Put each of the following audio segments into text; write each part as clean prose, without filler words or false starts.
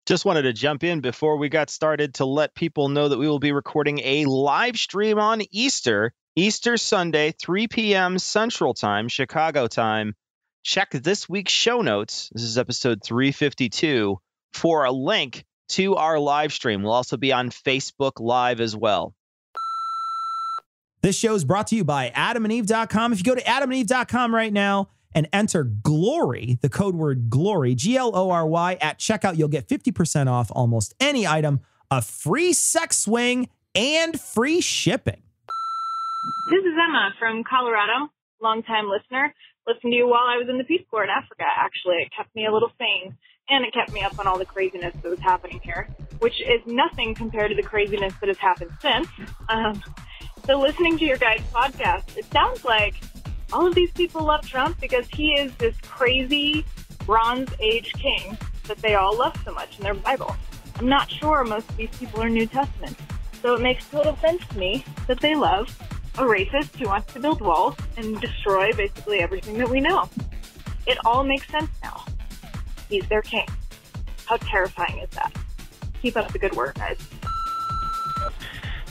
Just wanted to jump in before we got started to let people know that we will be recording a live stream on Easter Sunday, 3 p.m. Central Time, Chicago time. Check this week's show notes. This is episode 352 for a link to our live stream. We'll also be on Facebook Live as well. This show is brought to you by adamandeve.com. If you go to adamandeve.com right now and enter GLORY, the code word GLORY, Glory, at checkout, you'll get 50% off almost any item, a free sex swing, and free shipping. This is Emma from Colorado, longtime listener. Listened to you while I was in the Peace Corps in Africa, actually. It kept me a little sane, and it kept me up on all the craziness that was happening here, which is nothing compared to the craziness that has happened since. So listening to your guys' podcast, it sounds like all of these people love Trump because he is this crazy Bronze Age king that they all love so much in their Bible. I'm not sure most of these people are New Testament, so it makes total sense to me that they love a racist who wants to build walls and destroy basically everything that we know. It all makes sense now. He's their king. How terrifying is that? Keep up the good work, guys.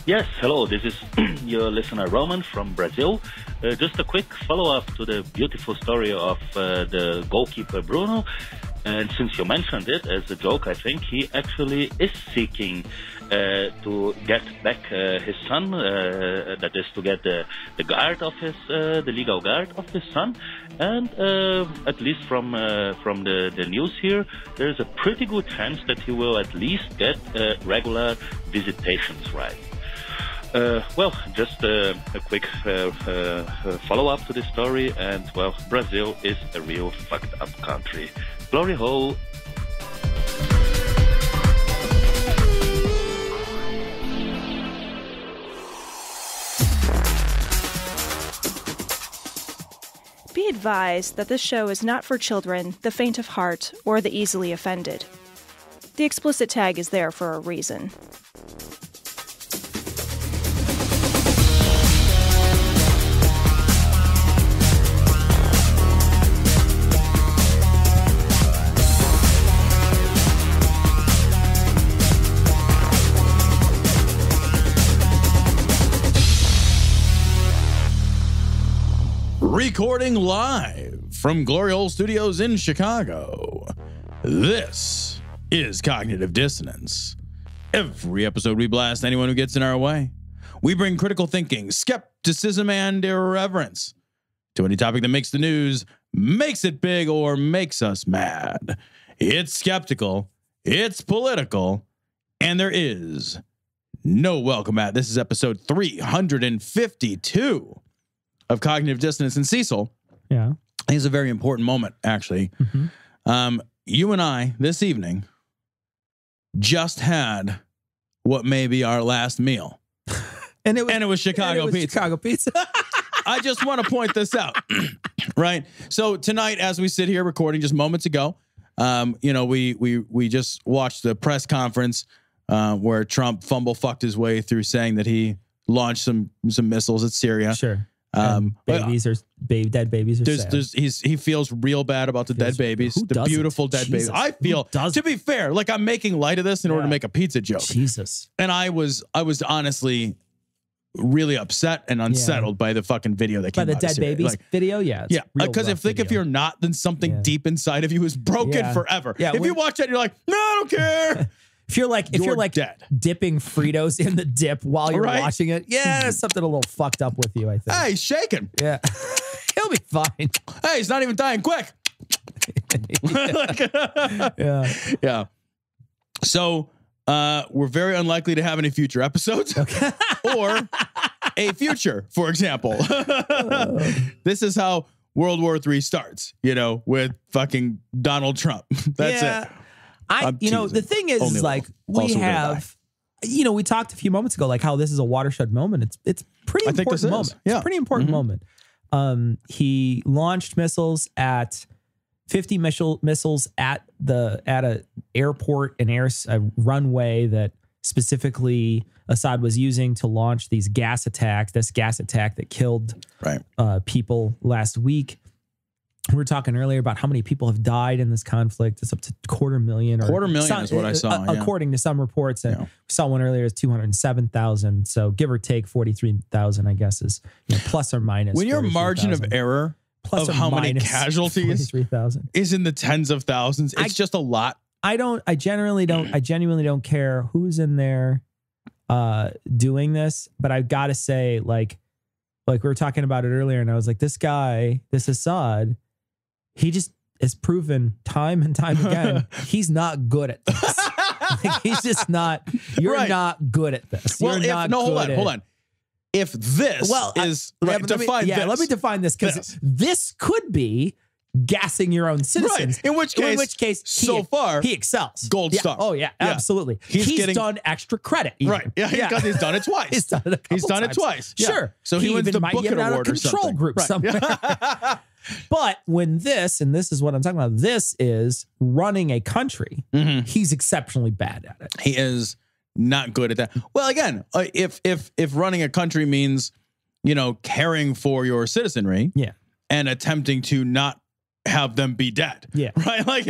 Yes, hello, this is your listener Roman from Brazil. Just a quick follow-up to the beautiful story of the goalkeeper Bruno. And since you mentioned it as a joke, I think he actually is seeking to get back his son, that is to get the guard of his, the legal guard of his son. And at least from the news here, there's a pretty good chance that he will at least get regular visitations right. Well, just a quick follow-up to this story, and, well, Brazil is a real fucked-up country. Glory hole! Be advised that this show is not for children, the faint of heart, or the easily offended. The explicit tag is there for a reason. Recording live from Glory Hole Studios in Chicago. This is Cognitive Dissonance. Every episode we blast anyone who gets in our way. We bring critical thinking, skepticism, and irreverence to any topic that makes the news, makes it big, or makes us mad. It's skeptical, it's political, and there is no welcome mat. This is episode 352 of Cognitive Dissonance. And Cecil, Yeah. I think it's a very important moment, actually. You and I, this evening, just had what may be our last meal. And it was Chicago pizza. Chicago pizza. I just want to point this out, right? So tonight, as we sit here recording just moments ago, we just watched the press conference where Trump fucked his way through saying that he launched some missiles at Syria. Sure. Dead babies are sad. He feels real bad about the dead babies, the beautiful dead babies. I feel, to be fair, like I'm making light of this in order to make a pizza joke. Jesus. And I was honestly really upset and unsettled by the fucking video that came by out the dead babies video. Yeah. Because if you're not, then something deep inside of you is broken forever. Yeah. If you watch that, you're like, no, I don't care. If you're like dead. dipping Fritos in the dip while you're watching it, there's something a little fucked up with you, I think. Hey, he's shaking. Yeah. He'll be fine. Hey, he's not even dying quick. Yeah. So we're very unlikely to have any future episodes or a future, for example. This is how World War III starts, with fucking Donald Trump. That's it. The thing is, like, we have, we talked a few moments ago, like how this is a watershed moment. It's pretty important moment. Yeah. It's a pretty important moment. He launched missiles at 50 missiles at a airport, a runway that specifically Assad was using to launch these gas attacks. This gas attack that killed people last week. We were talking earlier about how many people have died in this conflict. It's up to 250,000. $250,000 is what I saw. According to some reports. And we saw one earlier is 207,000. So give or take 43,000, I guess, is plus or minus. When your margin of error plus of how many casualties is in the tens of thousands, it's just a lot. I genuinely don't care who's in there doing this, but I've got to say, like we were talking about it earlier, and I was like, this guy, this Assad, he just is proven time and time again he's not good at this. Like, he's just not. You're not good at this. Well, hold on. If this is let me define this, because this could be gassing your own citizens. Right. In which case, so far he excels. Gold star. Oh yeah, absolutely. He's getting extra credit. Even. Right. Yeah. He's done it twice. He's done it twice. Yeah. Sure. So he wins the Booker Award or something. Control group somewhere. But when this is what I'm talking about, this is running a country, he's exceptionally bad at it. He is not good at that. Well, again, if running a country means, caring for your citizenry, and attempting to not have them be dead, right? Like,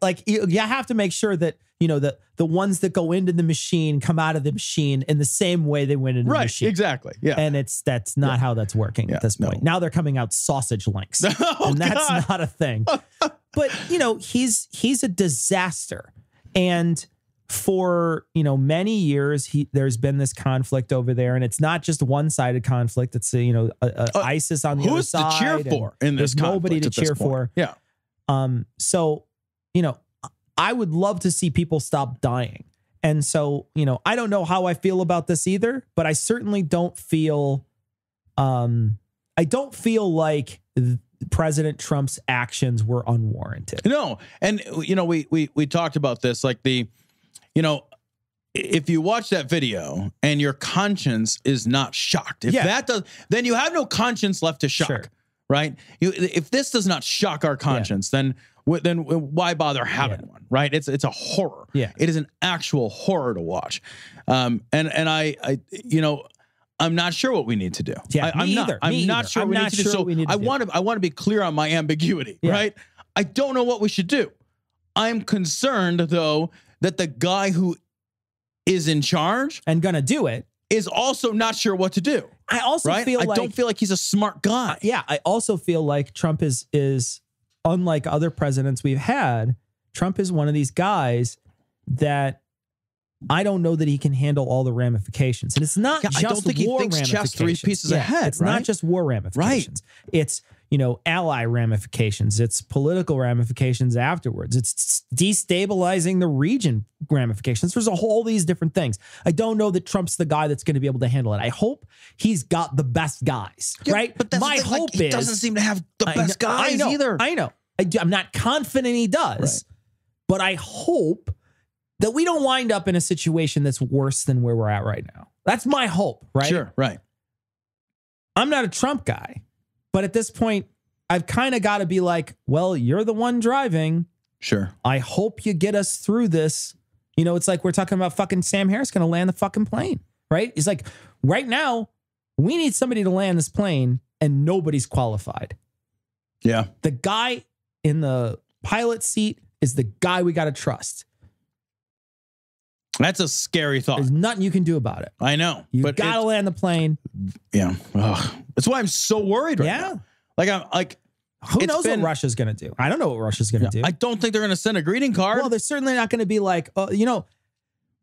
like you have to make sure that the ones that go into the machine come out of the machine in the same way they went into the machine. Exactly. Yeah. And that's not how that's working at this point. Now they're coming out sausage links. And that's not a thing. But he's a disaster. And for many years there's been this conflict over there, and it's not just one-sided conflict. It's ISIS on the other side. Who's to cheer for in this conflict? Nobody to cheer for. Yeah. So I would love to see people stop dying. And so, I don't know how I feel about this either, but I certainly don't feel, like President Trump's actions were unwarranted. No. And, we talked about this, like if you watch that video and your conscience is not shocked, then you have no conscience left to shock, right? If this does not shock our conscience, then why bother having one, right? It's a horror. Yeah. It is an actual horror to watch. And I I'm not sure what we need to do. Yeah, I'm not sure what we need to do. So I want to be clear on my ambiguity, right? I don't know what we should do. I'm concerned, though, that the guy who is in charge and gonna do it is also not sure what to do. I also feel like I don't feel like he's a smart guy. I also feel like Trump is unlike other presidents we've had. Trump is one of these guys that I don't know that he can handle all the ramifications. And it's not just I don't think war he thinks chess 3 pieces ahead. It's not just war ramifications. Right. It's, ally ramifications. It's political ramifications afterwards. It's destabilizing the region ramifications. There's all these different things. I don't know that Trump's the guy that's going to be able to handle it. I hope he's got the best guys, right? But my hope is he doesn't seem to have the best guys either. I know. I'm not confident he does, but I hope that we don't wind up in a situation that's worse than where we're at right now. That's my hope, right? Sure, right. I'm not a Trump guy, but at this point, I've kind of got to be like, well, you're the one driving. Sure. I hope you get us through this. It's like we're talking about fucking Sam Harris going to land the fucking plane, right? It's like, right now, we need somebody to land this plane and nobody's qualified. Yeah. The guy in the pilot seat is the guy we got to trust. That's a scary thought. There's nothing you can do about it. I know. You got to land the plane. Yeah. Ugh. That's why I'm so worried right now. Who knows what Russia's going to do? I don't know what Russia's going to do. I don't think they're going to send a greeting card. Well, they're certainly not going to be like,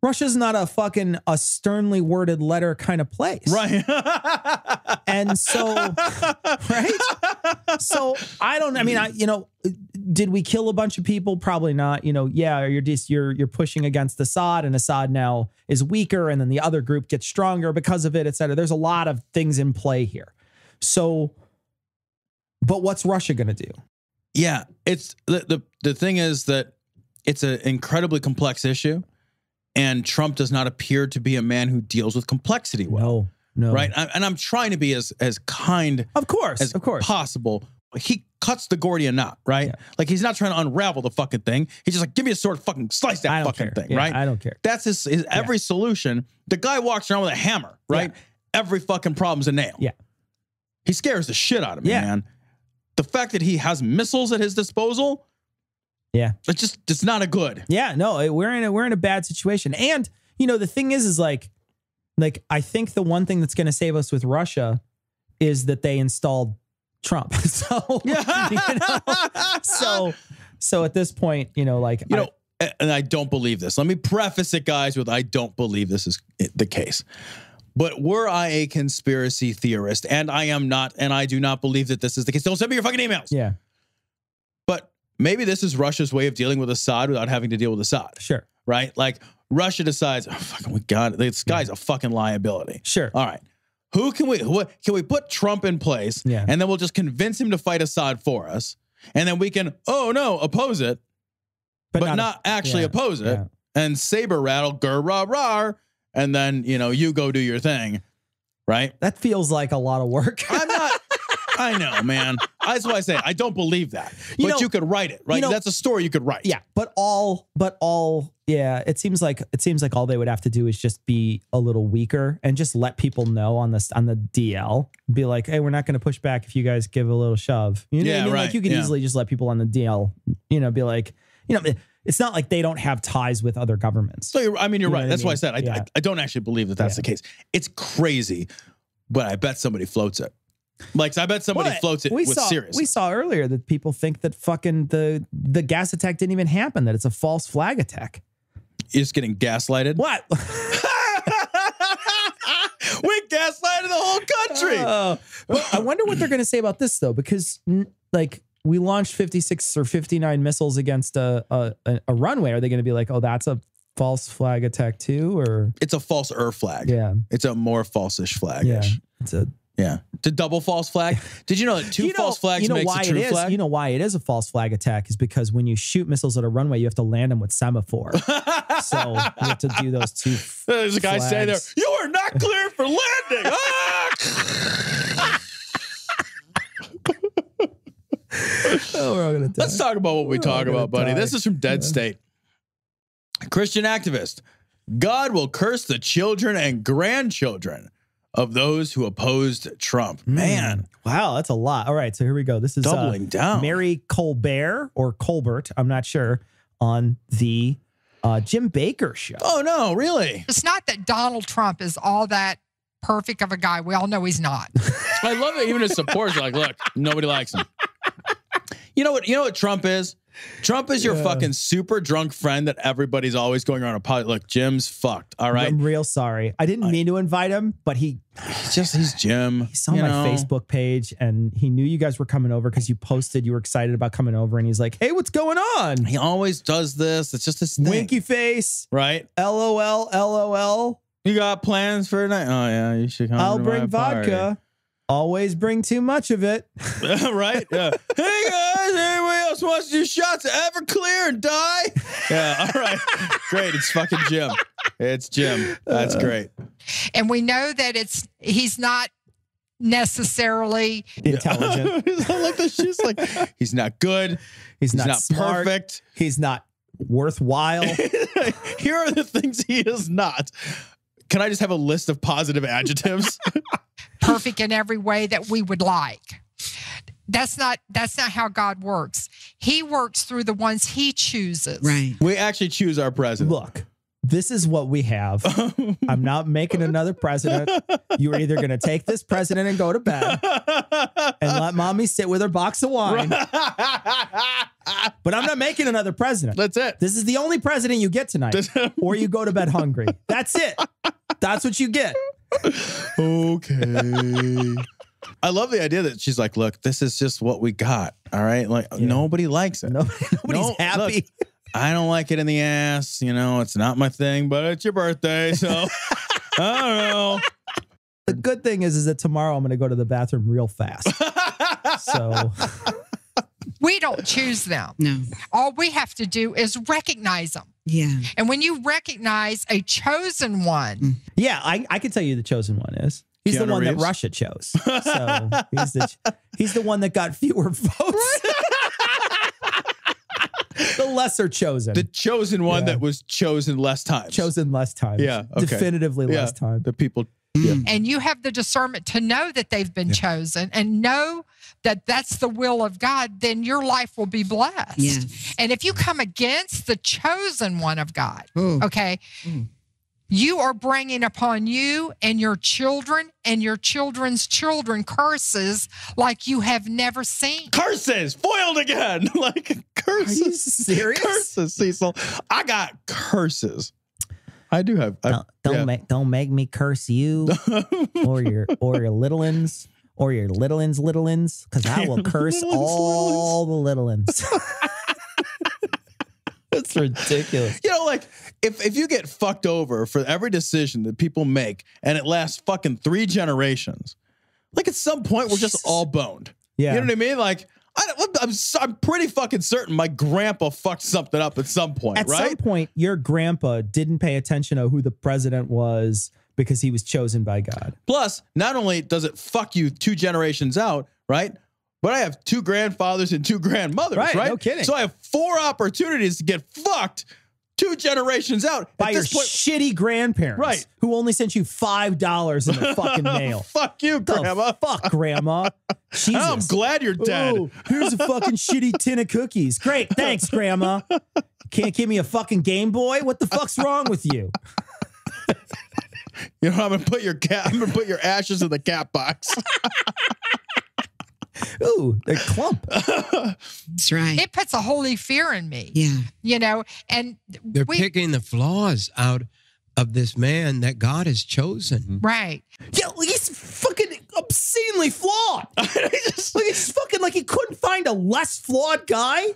Russia's not a sternly worded letter kind of place. Right. And so, right? So did we kill a bunch of people? Probably not. You're pushing against Assad, and Assad now is weaker, and then the other group gets stronger because of it, et cetera. There's a lot of things in play here. So, but what's Russia going to do? Yeah, it's the thing is that it's an incredibly complex issue. And Trump does not appear to be a man who deals with complexity well. No. Right? And I'm trying to be as kind as possible. He cuts the Gordian knot, right? Yeah. Like, he's not trying to unravel the fucking thing. He's just like, give me a sword, fucking slice that fucking thing, right? I don't care. That's his every solution. The guy walks around with a hammer, right? Yeah. Every fucking problem's a nail. Yeah. He scares the shit out of me, man. the fact that he has missiles at his disposal, Yeah. it's not a good. Yeah, no, we're in a bad situation. And, the thing is like I think the one thing that's going to save us with Russia is that they installed Trump. So, so at this point, and I don't believe this. Let me preface it, guys, with I don't believe this is the case. But were I a conspiracy theorist, and I am not, and I do not believe that this is the case, don't send me your fucking emails. Yeah. But maybe this is Russia's way of dealing with Assad without having to deal with Assad. Sure. Right? Like Russia decides, oh, fucking, we got it. This guy's a fucking liability. Sure. All right. Can we put Trump in place? Yeah. And then we'll just convince him to fight Assad for us. And then we can, oppose it, but not actually oppose it. Yeah. And saber rattle, grr, rah, rah. And then, you go do your thing. Right? That feels like a lot of work. I'm not. I know, man. That's why I say I don't believe that. But you could write it, right? That's a story you could write. Yeah, but yeah, it seems like all they would have to do is just be a little weaker and just let people know on the DL. Be like, hey, we're not going to push back if you guys give a little shove. You know what I mean? Right. Like you can easily just let people on the DL, be like, it's not like they don't have ties with other governments. So you're right. That's why I said I I don't actually believe that that's the case. It's crazy, but I bet somebody floats it. Like, I bet somebody floats it with serious. We saw earlier that people think that fucking the gas attack didn't even happen, that it's a false flag attack. You're just getting gaslighted? What? We gaslighted the whole country. Well, I wonder what they're going to say about this, though, because we launched 56 or 59 missiles against a runway. Are they going to be like, oh, that's a false flag attack too? Or it's a false flag. Yeah. It's a more false-ish flag. Yeah. It's a... Yeah. To double false flag. Did you know that two false flags makes a true flag? You know why it is a false flag attack is because when you shoot missiles at a runway, you have to land them with semaphore. So you have to do those two There's a guy standing there. You are not cleared for landing. Oh, we're all gonna die. Let's talk about what we talk about, buddy. This is from Dead State. Christian activist. God will curse the children and grandchildren of those who opposed Trump. Man. Wow, that's a lot. All right, so here we go. This is doubling down. Mary Colbert or Colbert, I'm not sure, on the Jim Baker show. Oh, no, really? It's not that Donald Trump is all that perfect of a guy. We all know he's not. I love it. Even his supporters are like, look, nobody likes him. You know what Trump is? Trump is your fucking super drunk friend that everybody's always going around a pot. Look, Jim's fucked. All right. I'm real sorry. I didn't mean to invite him, but he's Jim. He saw my Facebook page and he knew you guys were coming over because you posted you were excited about coming over. And he's like, hey, what's going on? He always does this. It's just his thing. Winky face. Right. LOL, LOL. You got plans for tonight? Oh, yeah. You should come. I'll bring vodka. Always bring too much of it. Right? Yeah. Hey, guys, anybody else wants to do shots of Everclear and die? Yeah, all right. Great. It's fucking Jim. It's Jim. That's great. And we know that he's not necessarily intelligent. He's not like this. She's like, he's not good. He's not smart. Perfect. He's not worthwhile. Here are the things he is not. Can I just have a list of positive adjectives? Perfect in every way that we would like. That's not how God works. He works through the ones he chooses. Right. We actually choose our president. Look, this is what we have. I'm not making another president. You are either going to take this president and go to bed and let mommy sit with her box of wine. But I'm not making another president. That's it. This is the only president you get tonight. Or you go to bed hungry. That's it. That's what you get. Okay. I love the idea that she's like, look, this is just what we got. All right. Like nobody likes it. Nobody's happy. Look, I don't like it in the ass. It's not my thing, but it's your birthday. So I don't know. The good thing is that tomorrow I'm going to go to the bathroom real fast. So we don't choose them. No. All we have to do is recognize them. Yeah. And when you recognize a chosen one. Yeah, I can tell you the chosen one is. He's Keanu the one Reeves? that Russia chose. So he's the one that got fewer votes. The lesser chosen. The chosen one that was chosen less times. Chosen less times. Yeah. Okay. Definitively less time. The people And you have the discernment to know that they've been chosen and know that that's the will of God, then your life will be blessed. Yes. And if you come against the chosen one of God, okay, you are bringing upon you and your children and your children's children curses like you have never seen. Curses foiled again. Like curses. Are you serious? Curses, Cecil. I got curses. I do have. Don't make me curse you or your little uns or your little uns, because I will curse all the little uns. That's ridiculous. You know, like if you get fucked over for every decision that people make and it lasts fucking 3 generations, like at some point we're just all boned. Yeah. You know what I mean? Like I'm pretty fucking certain my grandpa fucked something up at some point, At right? some point, your grandpa didn't pay attention to who the president was because he was chosen by God. Plus, not only does it fuck you 2 generations out, right? But I have 2 grandfathers and 2 grandmothers, right? No kidding. So I have 4 opportunities to get fucked 2 generations out By your shitty grandparents, Right. who only sent you $5 in the fucking mail. Fuck you, Grandma. Fuck, Grandma. Jesus. I'm glad you're dead. Ooh, here's a fucking shitty tin of cookies. Great, thanks, Grandma. Can't give me a fucking Game Boy? What the fuck's wrong with you? You know, I'm gonna put your ashes in the cat box. Ooh, they're clump. That's right. It puts a holy fear in me. Yeah. You know, and They're picking the flaws out of this man that God has chosen. Right. Yeah, he's fucking obscenely flawed. He's fucking like he couldn't find a less flawed guy.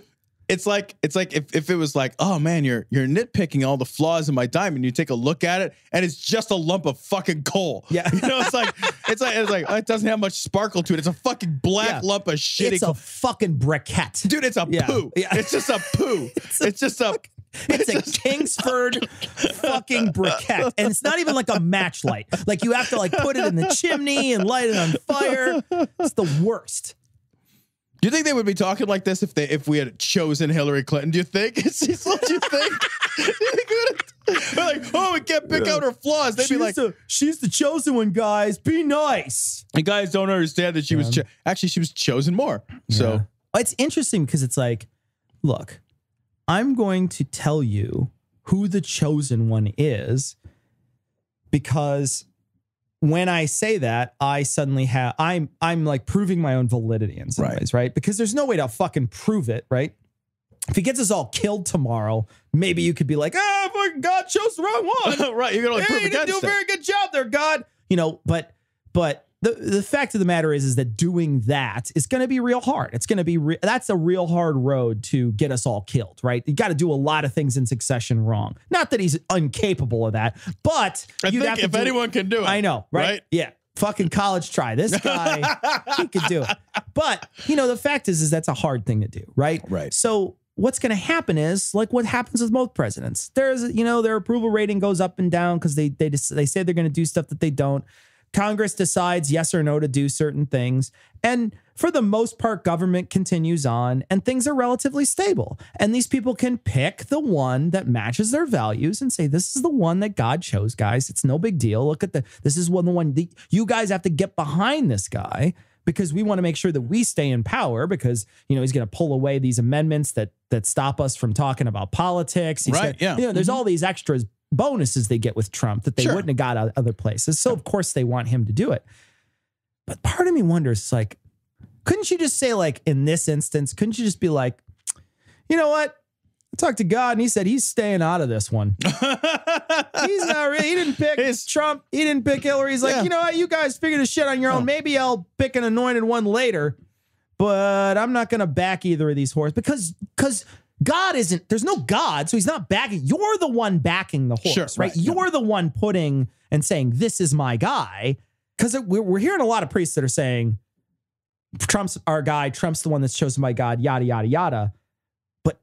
It's like if it was like, oh man, you're nitpicking all the flaws in my diamond. You take a look at it, and it's just a lump of fucking coal. Yeah, you know, it's like it doesn't have much sparkle to it. It's a fucking black lump of shitty. It's a fucking briquette, dude. It's a poo. Yeah. It's just a poo. It's just a. It's a Kingsford fucking briquette. And it's not even like a match light. Like you have to like put it in the chimney and light it on fire. It's the worst. Do you think they would be talking like this if we had chosen Hillary Clinton? Do you think? Do you think? They're like, oh, we can't pick out her flaws. They'd be like, she's the chosen one, guys. Be nice. And guys don't understand that she was actually she was chosen more. So it's interesting because it's like, look, I'm going to tell you who the chosen one is, because when I say that, I suddenly have I'm like proving my own validity in some ways, right? Because there's no way to fucking prove it, right? If he gets us all killed tomorrow, maybe you could be like, oh, fucking God chose the wrong one. Right, you're gonna like prove you didn't do a very good job there, God. You know, but the fact of the matter is that doing that is going to be real hard. It's going to be that's a real hard road to get us all killed, right? You got to do a lot of things in succession wrong. Not that he's incapable of that, but I think if anyone can do it, I know, right? Yeah, fucking college try. This guy, he could do it. But you know, the fact is that's a hard thing to do, right? Right. So what's going to happen is like what happens with most presidents. There's, you know, their approval rating goes up and down because they say they're going to do stuff that they don't. Congress decides yes or no to do certain things. And for the most part, government continues on and things are relatively stable. And these people can pick the one that matches their values and say, this is the one that God chose, guys. It's no big deal. Look at this is the one you guys have to get behind this guy because we want to make sure that we stay in power because, you know, he's going to pull away these amendments that stop us from talking about politics. You know, there's all these extras bonuses they get with Trump that they wouldn't have got out other places. So of course they want him to do it. But part of me wonders, like, couldn't you just say, like, in this instance, couldn't you just be like, you know what? I talked to God and he said he's staying out of this one. He's not really, he didn't pick Trump. He didn't pick Hillary. He's like, you know what? You guys figure this shit on your own. Maybe I'll pick an anointed one later, but I'm not going to back either of these horses because God isn't, there's no God, so he's not backing. You're the one backing the horse, right? You're the one putting and saying, this is my guy. Because we're hearing a lot of priests that are saying, Trump's our guy, Trump's the one that's chosen by God, yada, yada, yada. But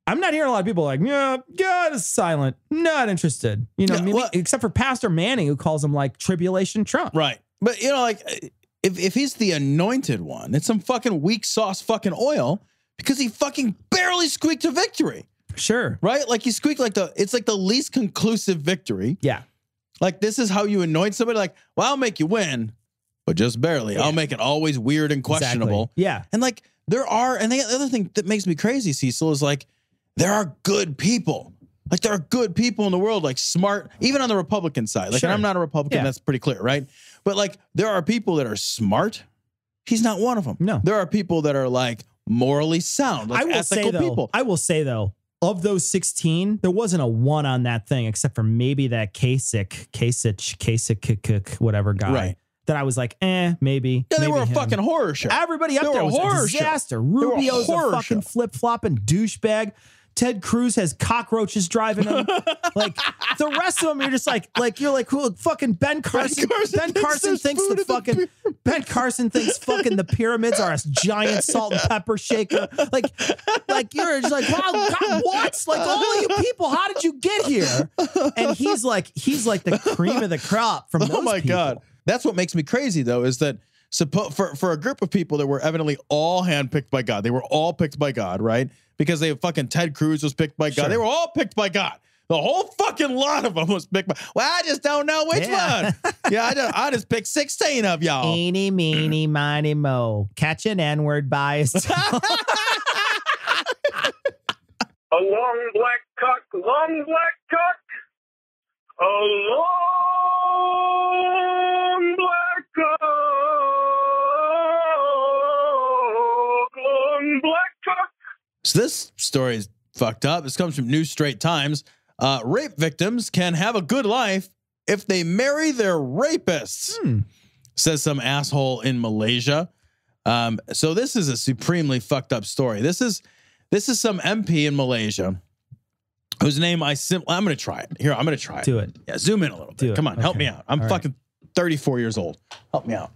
I'm not hearing a lot of people like, yeah, God is silent, not interested. You know, except for Pastor Manning, who calls him like Tribulation Trump. Right. But, you know, like, if he's the anointed one, it's some fucking weak sauce fucking oil. Because he fucking barely squeaked to victory. Sure. Right? Like he squeaked like it's like the least conclusive victory. Yeah. Like, this is how you anoint somebody. Like, well, I'll make you win, but just barely. Yeah. I'll make it always weird and questionable. Exactly. Yeah. And like, there are, and the other thing that makes me crazy, Cecil, is like, there are good people. Like, there are good people in the world, like smart, even on the Republican side. Like, and I'm not a Republican, that's pretty clear, right? But like, there are people that are smart. He's not one of them. No. There are people that are like morally sound, like ethical people. I will say though, of those 16, there wasn't a 1 on that thing, except for maybe that Kasich, whatever guy. Right. That I was like, maybe. Yeah, they maybe were a fucking horror show. Everybody up there was a disaster. Rubio's a fucking flip-flopping douchebag. Ted Cruz has cockroaches driving him. Like, the rest of them, you're just like you're like, who? Fucking Ben Carson. Ben Carson thinks fucking the pyramids are a giant salt and pepper shaker. Like you're just like, wow, God, what? Like, all of you people, how did you get here? And he's like the cream of the crop from those people. Oh my God. That's what makes me crazy, though, is that for a group of people that were evidently all handpicked by God, they were all picked by God, right? Because they fucking Ted Cruz was picked by God. Sure. They were all picked by God. The whole fucking lot of them was picked by. Well, I just don't know which one. Yeah, I just picked 16 of y'all. Eeny, meeny, miny, mo. Catch an N-word by his tongue. A long black cock, long black cock. A long black cock, long black cock. So this story is fucked up. This comes from New Straight Times. Rape victims can have a good life if they marry their rapists, says some asshole in Malaysia. So this is a supremely fucked up story. This is some MP in Malaysia whose name I'm going to try it. Here, I'm going to try it. Do it. Yeah, zoom in a little bit. Come on, help me out. I'm fucking 34 years old. Help me out.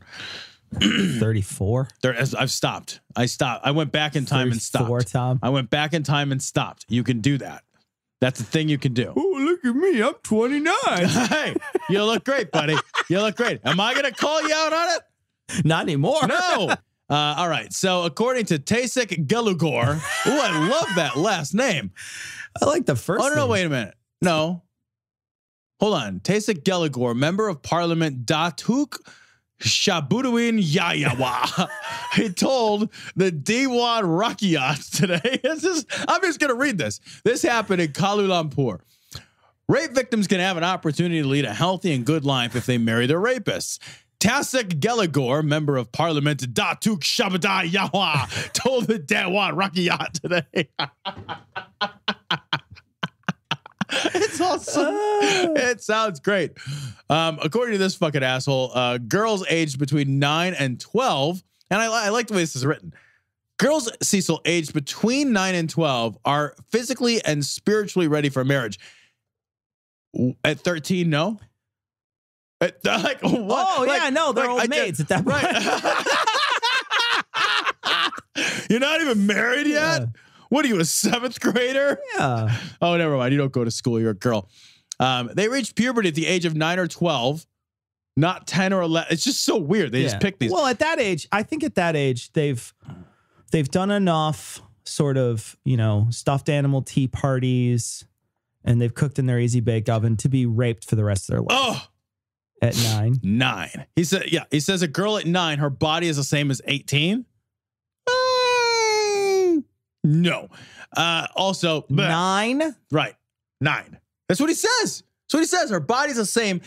34? I've stopped. I went back in time and stopped. Tom? I went back in time and stopped. You can do that. That's the thing you can do. Oh, look at me. I'm 29. Hey, you look great, buddy. You look great. Am I going to call you out on it? Not anymore. No. All right. So according to Tasek Gelugor, I love that last name. I like the first no, wait a minute. No. Hold on. Tasek Gelugor, member of parliament, Datuk Shabuduin Yayawa. He told the Dewan Rakyat today. I'm just going to read this. This happened in Kuala Lumpur. Rape victims can have an opportunity to lead a healthy and good life if they marry their rapists. Tasek Gelugor, member of parliament, Datuk Shabada Yawa, told the Dewan Rakyat today. It's awesome. It sounds great. According to this fucking asshole, girls aged between 9 and 12, and I like the way this is written. Girls, Cecil, aged between 9 and 12 are physically and spiritually ready for marriage. At 13, no? Like, what? Oh, yeah, no, they're old maids at that point. Right. You're not even married yet? Yeah. What are you, a 7th grader? Yeah. Oh, never mind. You don't go to school. You're a girl. They reach puberty at the age of 9 or 12, not 10 or 11. It's just so weird. They just pick these. Well, at that age, I think at that age, they've done enough sort of, stuffed animal tea parties, and they've cooked in their easy bake oven to be raped for the rest of their life. Oh. At 9. 9. He says a girl at 9, her body is the same as 18. No. Also 9. Right. 9. That's what he says. That's what he says. Her body's the same.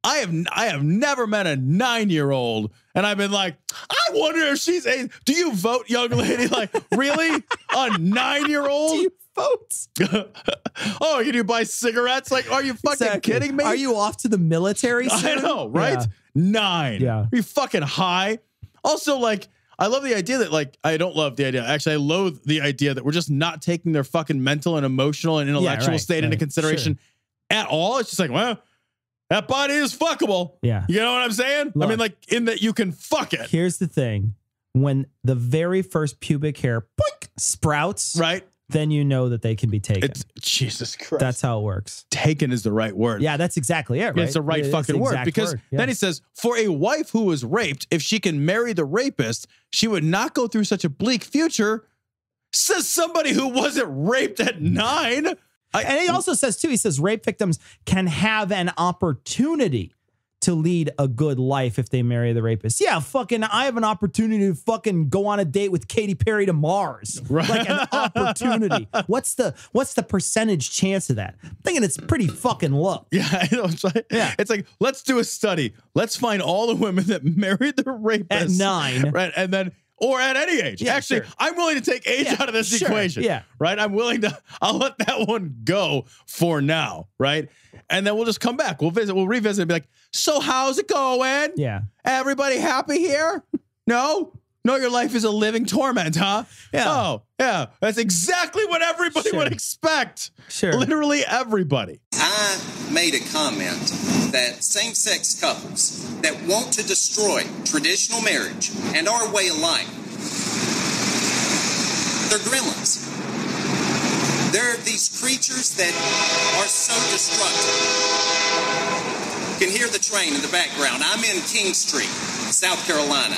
I have never met a 9-year-old, and I've been like, I wonder if she's a. Do you vote, young lady? Like, really? A 9-year-old? Do you vote? Oh, you do buy cigarettes? Like, are you fucking kidding me? Are you off to the military soon? I know, right? Yeah. 9. Yeah. Are you fucking high? Also, like, I love the idea that, like, I don't love the idea. Actually, I loathe the idea that we're just not taking their fucking mental and emotional and intellectual state into consideration at all. It's just like, well, that body is fuckable. Yeah. You know what I'm saying? Look, I mean, like, in that you can fuck it. Here's the thing. When the very first pubic hair sprouts, right, then you know that they can be taken. Jesus Christ. That's how it works. Taken is the right word. Yeah, that's exactly it, right? It's the right fucking word. Because then he says, for a wife who was raped, if she can marry the rapist, she would not go through such a bleak future, says somebody who wasn't raped at 9. And he also says, too, he says rape victims can have an opportunity to lead a good life if they marry the rapist. Yeah, I have an opportunity to fucking go on a date with Katy Perry to Mars. Right. Like an opportunity. What's the percentage chance of that? I'm thinking it's pretty fucking low. Yeah, I know. It's like, let's do a study. Let's find all the women that married the rapist. At 9. Right, and then... Or at any age. Yeah, actually, sure. I'm willing to take age out of this equation. Yeah. Right? I'll let that one go for now. Right? And then we'll just come back. We'll revisit and be like, so how's it going? Yeah. Everybody happy here? No, your life is a living torment, huh? Yeah. Oh, yeah. That's exactly what everybody would expect. Sure. Literally everybody. I made a comment that same-sex couples that want to destroy traditional marriage and our way of life, they're gremlins. They're these creatures that are so destructive. You can hear the train in the background. I'm in King Street, South Carolina.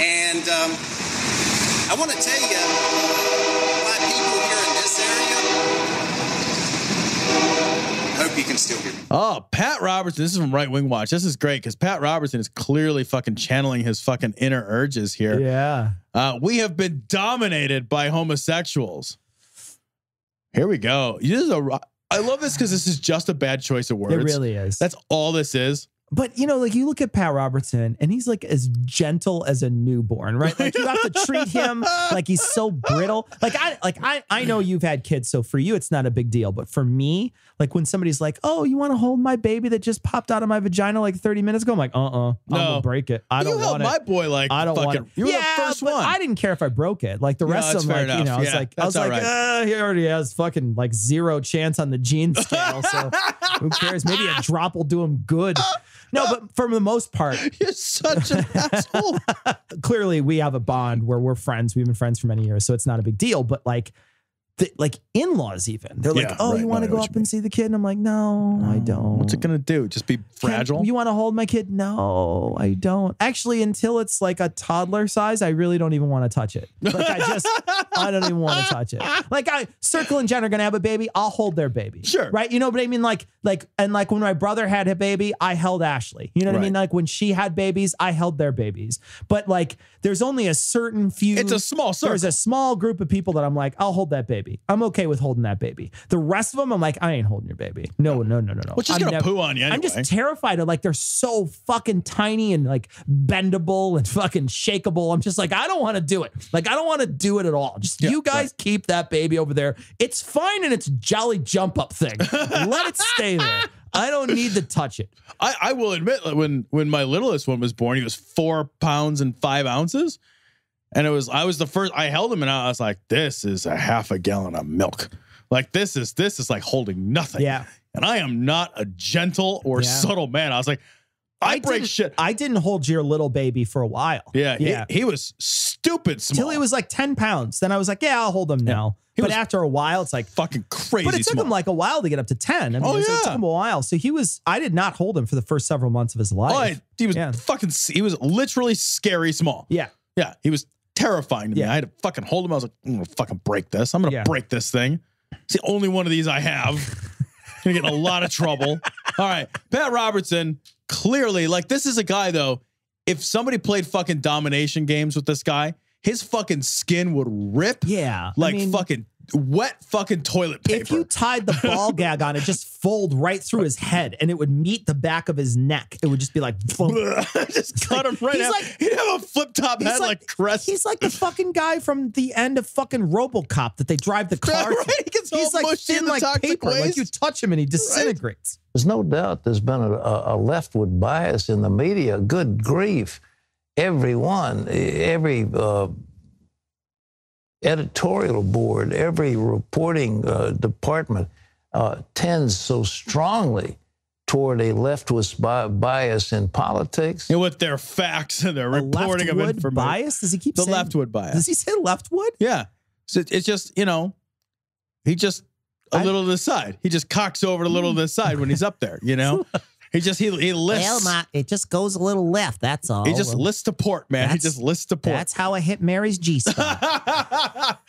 And I want to tell you why people here in this area, hope you can still hear me. Oh, Pat Robertson. This is from Right Wing Watch. This is great because Pat Robertson is clearly fucking channeling his fucking inner urges here. Yeah. We have been dominated by homosexuals. Here we go. I love this because this is just a bad choice of words. It really is. That's all this is. But, you know, like you look at Pat Robertson and he's like as gentle as a newborn, right? Like you have to treat him like he's so brittle. I know you've had kids, so for you, it's not a big deal. But for me, like when somebody's like, oh, you want to hold my baby that just popped out of my vagina like 30 minutes ago? I'm like, I'm gonna break it. I don't want it. You held my boy like I don't want it. You were the first one. I didn't care if I broke it. Like the rest of them, like, you know, I was like, he already has fucking like 0 chance on the gene scale. So who cares? Maybe a drop will do him good. No, but for the most part, you're such an asshole. Clearly, we have a bond where we're friends. We've been friends for many years, so it's not a big deal. But like in-laws, even they're like, "Oh, you want to go up and see the kid?" And I'm like, "No, I don't." What's it gonna do? Just be fragile? You want to hold my kid? No, I don't. Actually, until it's like a toddler size, I really don't even want to touch it. Like I don't even want to touch it. Like Circle and Jen are gonna have a baby. I'll hold their baby. Sure. Right? You know what I mean? Like when my brother had a baby, I held Ashley. You know what I mean? Like when she had babies, I held their babies. But like, there's only a certain few. It's a small circle. There's a small group of people that I'm like, I'll hold that baby. I'm okay with holding that baby. The rest of them, I'm like, I ain't holding your baby. No. Well, she's gonna poo on you anyway. I'm just terrified of like, they're so fucking tiny and like bendable and fucking shakeable. I'm just like, I don't want to do it. Like, I don't want to do it at all. Just you guys keep that baby over there. It's fine in its jolly jump up thing. Let it stay there. I don't need to touch it. I will admit that when my littlest one was born, he was 4 pounds and 5 ounces. And I was the first, I held him and I was like, this is a half a gallon of milk. Like this is like holding nothing. Yeah. And I am not a gentle or subtle man. I was like, I break shit. I didn't hold your little baby for a while. Yeah. He was stupid small. Till he was like 10 pounds. Then I was like, yeah, I'll hold him now. But after a while, it's like fucking crazy. But it took him like a while to get up to 10. I mean, it took him a while. So I did not hold him for the first several months of his life. He was literally scary small. Yeah. Yeah. He was terrifying to me. I had to fucking hold him. I was like, I'm going to fucking break this. I'm going to break this thing. It's the only one of these I have. I'm going to get in a lot of trouble. All right. Pat Robertson, clearly, like this is a guy though, if somebody played fucking domination games with this guy, his fucking skin would rip. Yeah. Like fucking wet fucking toilet paper. If you tied the ball gag on it, just fold right through his head and it would meet the back of his neck. It would just be like, just cut him right out. He'd have a flip top head like Crest. He's like the fucking guy from the end of fucking RoboCop that they drive the car to. He gets He's all like mushy in thin the like toxic paper. waste. Like you touch him and he disintegrates. There's no doubt there's been a leftward bias in the media. Good grief. Everyone, every editorial board, every reporting department tends so strongly toward a leftward bias in politics. And with their facts and their reporting of information. Bias? Does he keep saying? The leftward bias. Does he say leftward? Yeah. So it's just, he just a little to the side. He just cocks over a little to the side when he's up there, He lists. Well, it just goes a little left. That's all. He just lists to port, man. He just lists to port. That's how I hit Mary's G-spot.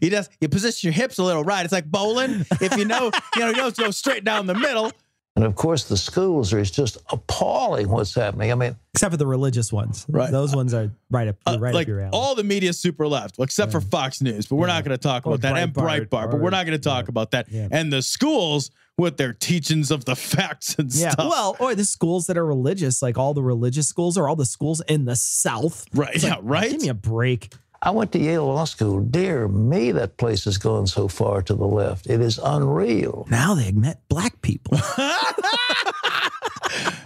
You position your hips a little right. It's like bowling. If you know, you don't go straight down the middle. And of course, the schools are just appalling what's happening. I mean, except for the religious ones, right? Those ones are right up like your alley. All the media super left, except for Fox News, but we're not going to talk about that. And Breitbart, but we're not going to talk about that. Yeah. And the schools with their teachings of the facts and stuff. Well, or the schools that are religious, like all the religious schools or all the schools in the South. Right. It's like, give me a break. I went to Yale Law School. Dear me, that place has gone so far to the left. It is unreal. Now they admit black people.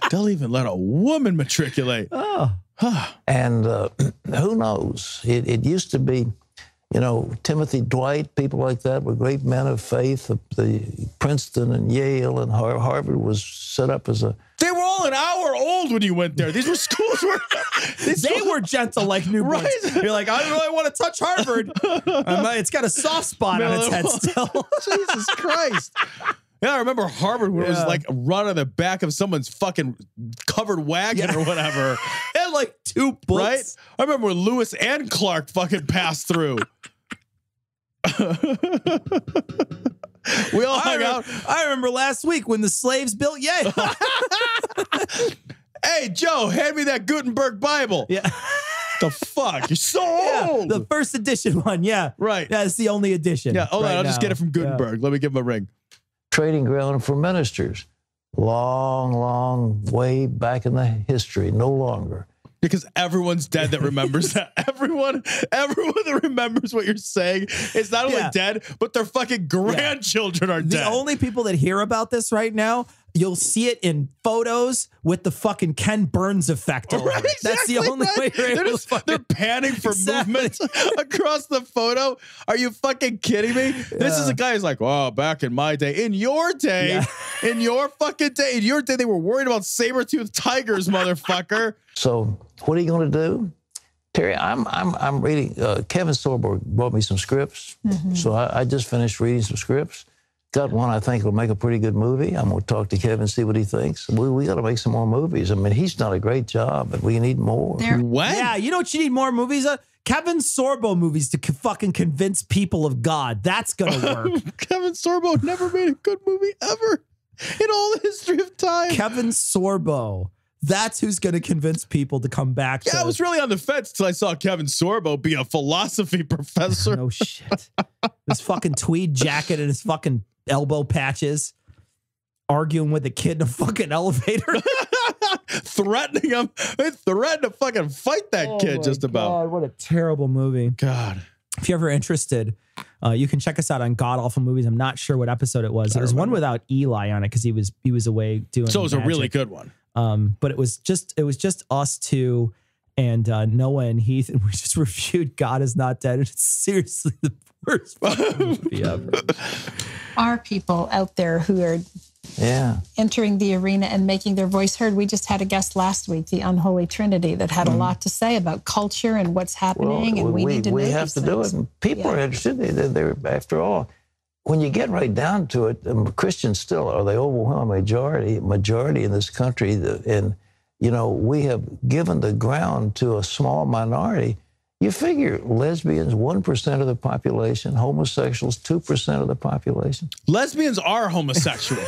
They'll even let a woman matriculate. Oh. And who knows? It used to be, Timothy Dwight, people like that were great men of faith. The Princeton and Yale and Harvard was set up as a... They were all an hour old when you went there. These were schools where... They were gentle like newborns. Right? You're like, I don't really want to touch Harvard. It's got a soft spot on its head still. Jesus Christ. Yeah, I remember Harvard where it was like a run on the back of someone's fucking covered wagon or whatever. And like 2 books. Right? I remember when Lewis and Clark fucking passed through. We all hung out. I remember last week when the slaves built Yale. Hey, Joe, hand me that Gutenberg Bible. Yeah. The fuck? You're so old. The first edition one, Right. Yeah, it's the only edition. Yeah, hold on. I'll just get it from Gutenberg. Let me give him a ring. Trading ground for ministers. Long way back in the history. No longer. Because everyone's dead that remembers that. Everyone that remembers what you're saying is not only dead, but their fucking grandchildren are dead. The only people that hear about this right now, you'll see it in photos with the fucking Ken Burns effect. Right, exactly, that's the only way you're able to they're panning for movement across the photo. Are you fucking kidding me? This is a guy who's like, oh, back in my day. In your day, in your fucking day, in your day, they were worried about saber-toothed tigers, motherfucker. So what are you going to do? Terry, I'm reading, Kevin Sorbo brought me some scripts. So I just finished reading some scripts. Got one I think will make a pretty good movie. I'm going to talk to Kevin, see what he thinks. We got to make some more movies. I mean, he's done a great job, but we need more. What? Yeah, you know what you need more movies of? Kevin Sorbo movies to fucking convince people of God. That's going to work. Kevin Sorbo never made a good movie ever in all the history of time. Kevin Sorbo. That's who's going to convince people to come back. Yeah, I was really on the fence till I saw Kevin Sorbo be a philosophy professor. No shit. His fucking tweed jacket and his fucking elbow patches, arguing with a kid in a fucking elevator. Threatening him. They threatened to fucking fight that kid just about. God, what a terrible movie. God. If you're ever interested, you can check us out on God Awful Movies. I'm not sure what episode it was. It was one without Eli on it because he was away doing So it was magic. a really good one. But it was just us two and Noah and Heath, and we just reviewed God Is Not Dead. And it's seriously the worst fucking movie ever. Are people out there who are entering the arena and making their voice heard? We just had a guest last week, the Unholy Trinity, that had a lot to say about culture and what's happening, and we need to know we have to do it, and people are interested. They're after all, when you get right down to it, Christians still are the overwhelming majority in this country, and we have given the ground to a small minority. You figure lesbians, 1% of the population, homosexuals, 2% of the population. Lesbians are homosexual.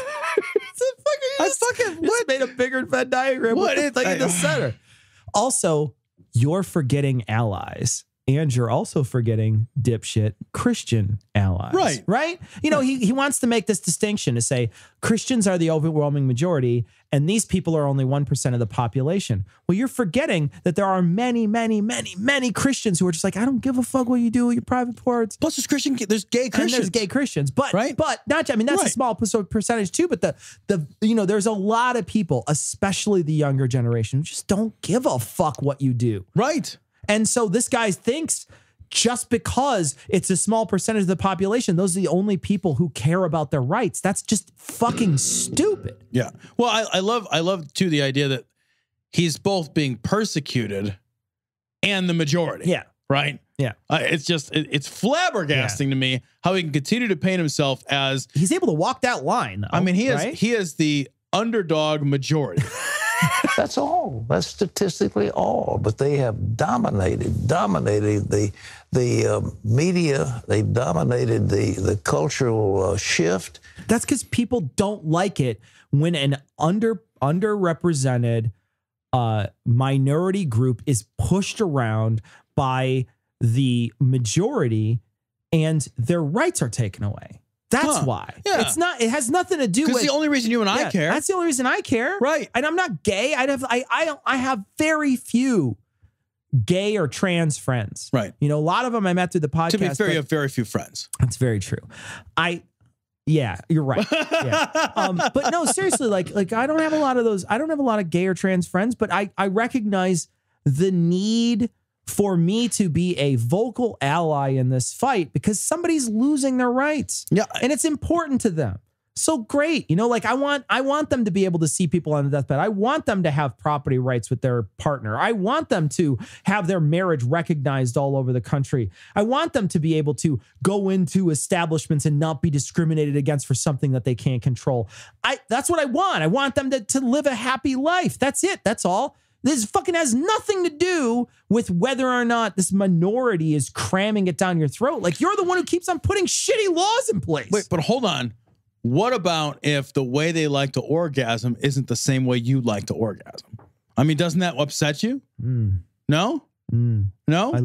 I just made a bigger Venn diagram with the thing in the center. Also, you're forgetting allies. And you're also forgetting dipshit Christian allies. Right? He wants to make this distinction to say Christians are the overwhelming majority and these people are only 1% of the population. Well, you're forgetting that there are many, many, many, many Christians who are just like, I don't give a fuck what you do with your private parts. Plus there's gay Christians. And there's gay Christians. But not, I mean, that's a small percentage too, but there's a lot of people, especially the younger generation, who just don't give a fuck what you do. Right. And so this guy thinks just because it's a small percentage of the population, those are the only people who care about their rights. That's just fucking stupid. Yeah. Well, I love too the idea that he's both being persecuted and the majority. Yeah. Right. Yeah. It's flabbergasting to me how he can continue to paint himself as he's able to walk that line. Though, I mean, he is the underdog majority. That's all. That's statistically all. But they have dominated the media. They've dominated the cultural shift. That's because people don't like it when an underrepresented minority group is pushed around by the majority and their rights are taken away. That's why. Yeah. It's not. It has nothing to do with. That's the only reason you and I care. That's the only reason I care. Right. And I'm not gay. I have very few gay or trans friends. Right. You know, a lot of them I met through the podcast. To be fair, you have very few friends. That's very true. Yeah, you're right. Yeah. But no, seriously, like I don't have a lot of those. I don't have a lot of gay or trans friends, but I recognize the need for me to be a vocal ally in this fight because somebody's losing their rights. Yeah. And it's important to them. So great. You know, like I want them to be able to see people on the deathbed. I want them to have property rights with their partner. I want them to have their marriage recognized all over the country. I want them to be able to go into establishments and not be discriminated against for something that they can't control. That's what I want. I want them to live a happy life. That's it. That's all. This fucking has nothing to do with whether or not this minority is cramming it down your throat. Like, you're the one who keeps on putting shitty laws in place. Wait, but hold on. What about if the way they like to orgasm isn't the same way you like to orgasm? I mean, doesn't that upset you? No? No? I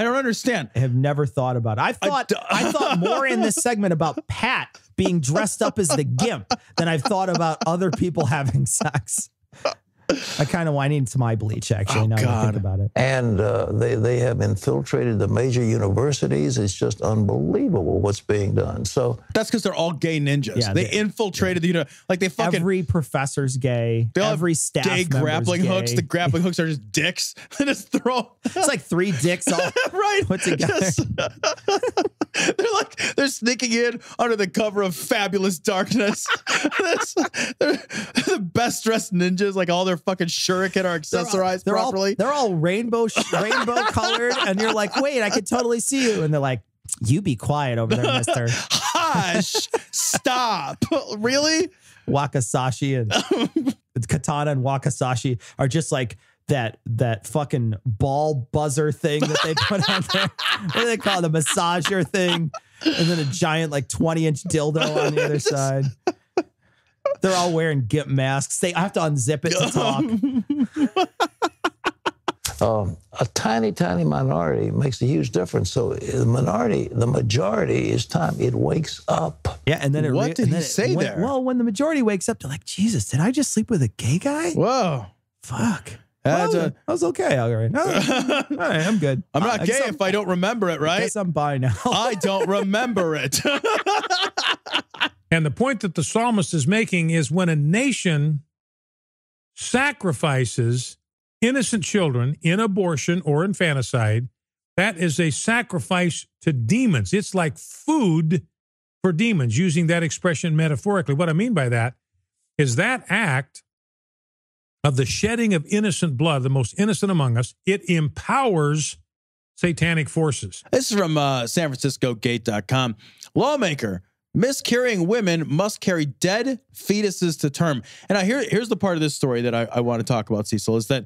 don't understand. I have never thought about it. I thought more in this segment about Pat being dressed up as the gimp than I've thought about other people having sex. I need some eye bleach, actually, now that I think about it. And they have infiltrated the major universities. It's just unbelievable what's being done. So that's because they're all gay ninjas. Yeah, they infiltrated they fucking every professor's gay. Every staff gay grappling hooks. The grappling hooks are just dicks. They just throw. It's like 3 dicks all put together. They're sneaking in under the cover of fabulous darkness. They're the best dressed ninjas. Like all their fucking shuriken are accessorized properly. They're all rainbow colored, and you're like, wait, I could totally see you. And they're like, you be quiet over there, mister. Hush. Stop. Really? Wakasashi and Katana and Wakasashi are just like that fucking ball buzzer thing that they put on there. What do they call it? The massager thing. And then a giant 20-inch dildo on the other side. They're all wearing gimp masks. They have to unzip it to talk. A tiny, tiny minority makes a huge difference. So the majority is time it wakes up. Yeah, and then what did he say there? Well, when the majority wakes up, they're like, Jesus, did I just sleep with a gay guy? Whoa. Fuck. I was okay. All right. All right, I'm good. I'm not gay if I don't remember it, right? I guess I'm bi now. I don't remember it. And the point that the psalmist is making is when a nation sacrifices innocent children in abortion or infanticide, that is a sacrifice to demons. It's like food for demons, using that expression metaphorically. What I mean by that is that act of the shedding of innocent blood, the most innocent among us, it empowers satanic forces. This is from SanFranciscoGate.com. Lawmaker, miscarrying women must carry dead fetuses to term. And here's the part of this story that I want to talk about, Cecil, is that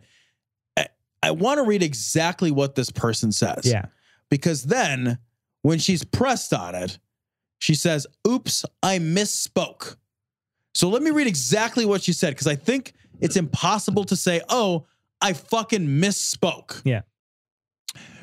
I want to read exactly what this person says. Yeah. Because then when she's pressed on it, she says, oops, I misspoke. So let me read exactly what she said, because I think it's impossible to say, oh, I fucking misspoke. Yeah.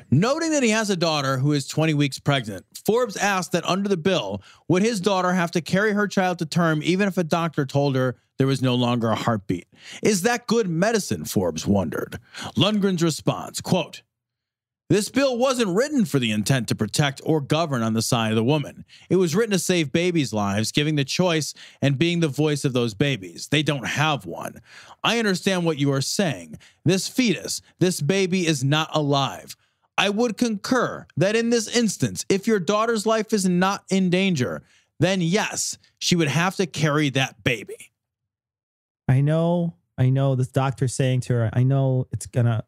Noting that he has a daughter who is 20 weeks pregnant, Forbes asked that under the bill, would his daughter have to carry her child to term even if a doctor told her there was no longer a heartbeat? Is that good medicine, Forbes wondered. Lundgren's response, quote, this bill wasn't written for the intent to protect or govern on the side of the woman. It was written to save babies' lives, giving the choice and being the voice of those babies. They don't have one. I understand what you are saying. This fetus, this baby is not alive. I would concur that in this instance, if your daughter's life is not in danger, then yes, she would have to carry that baby. I know this doctor's saying to her, I know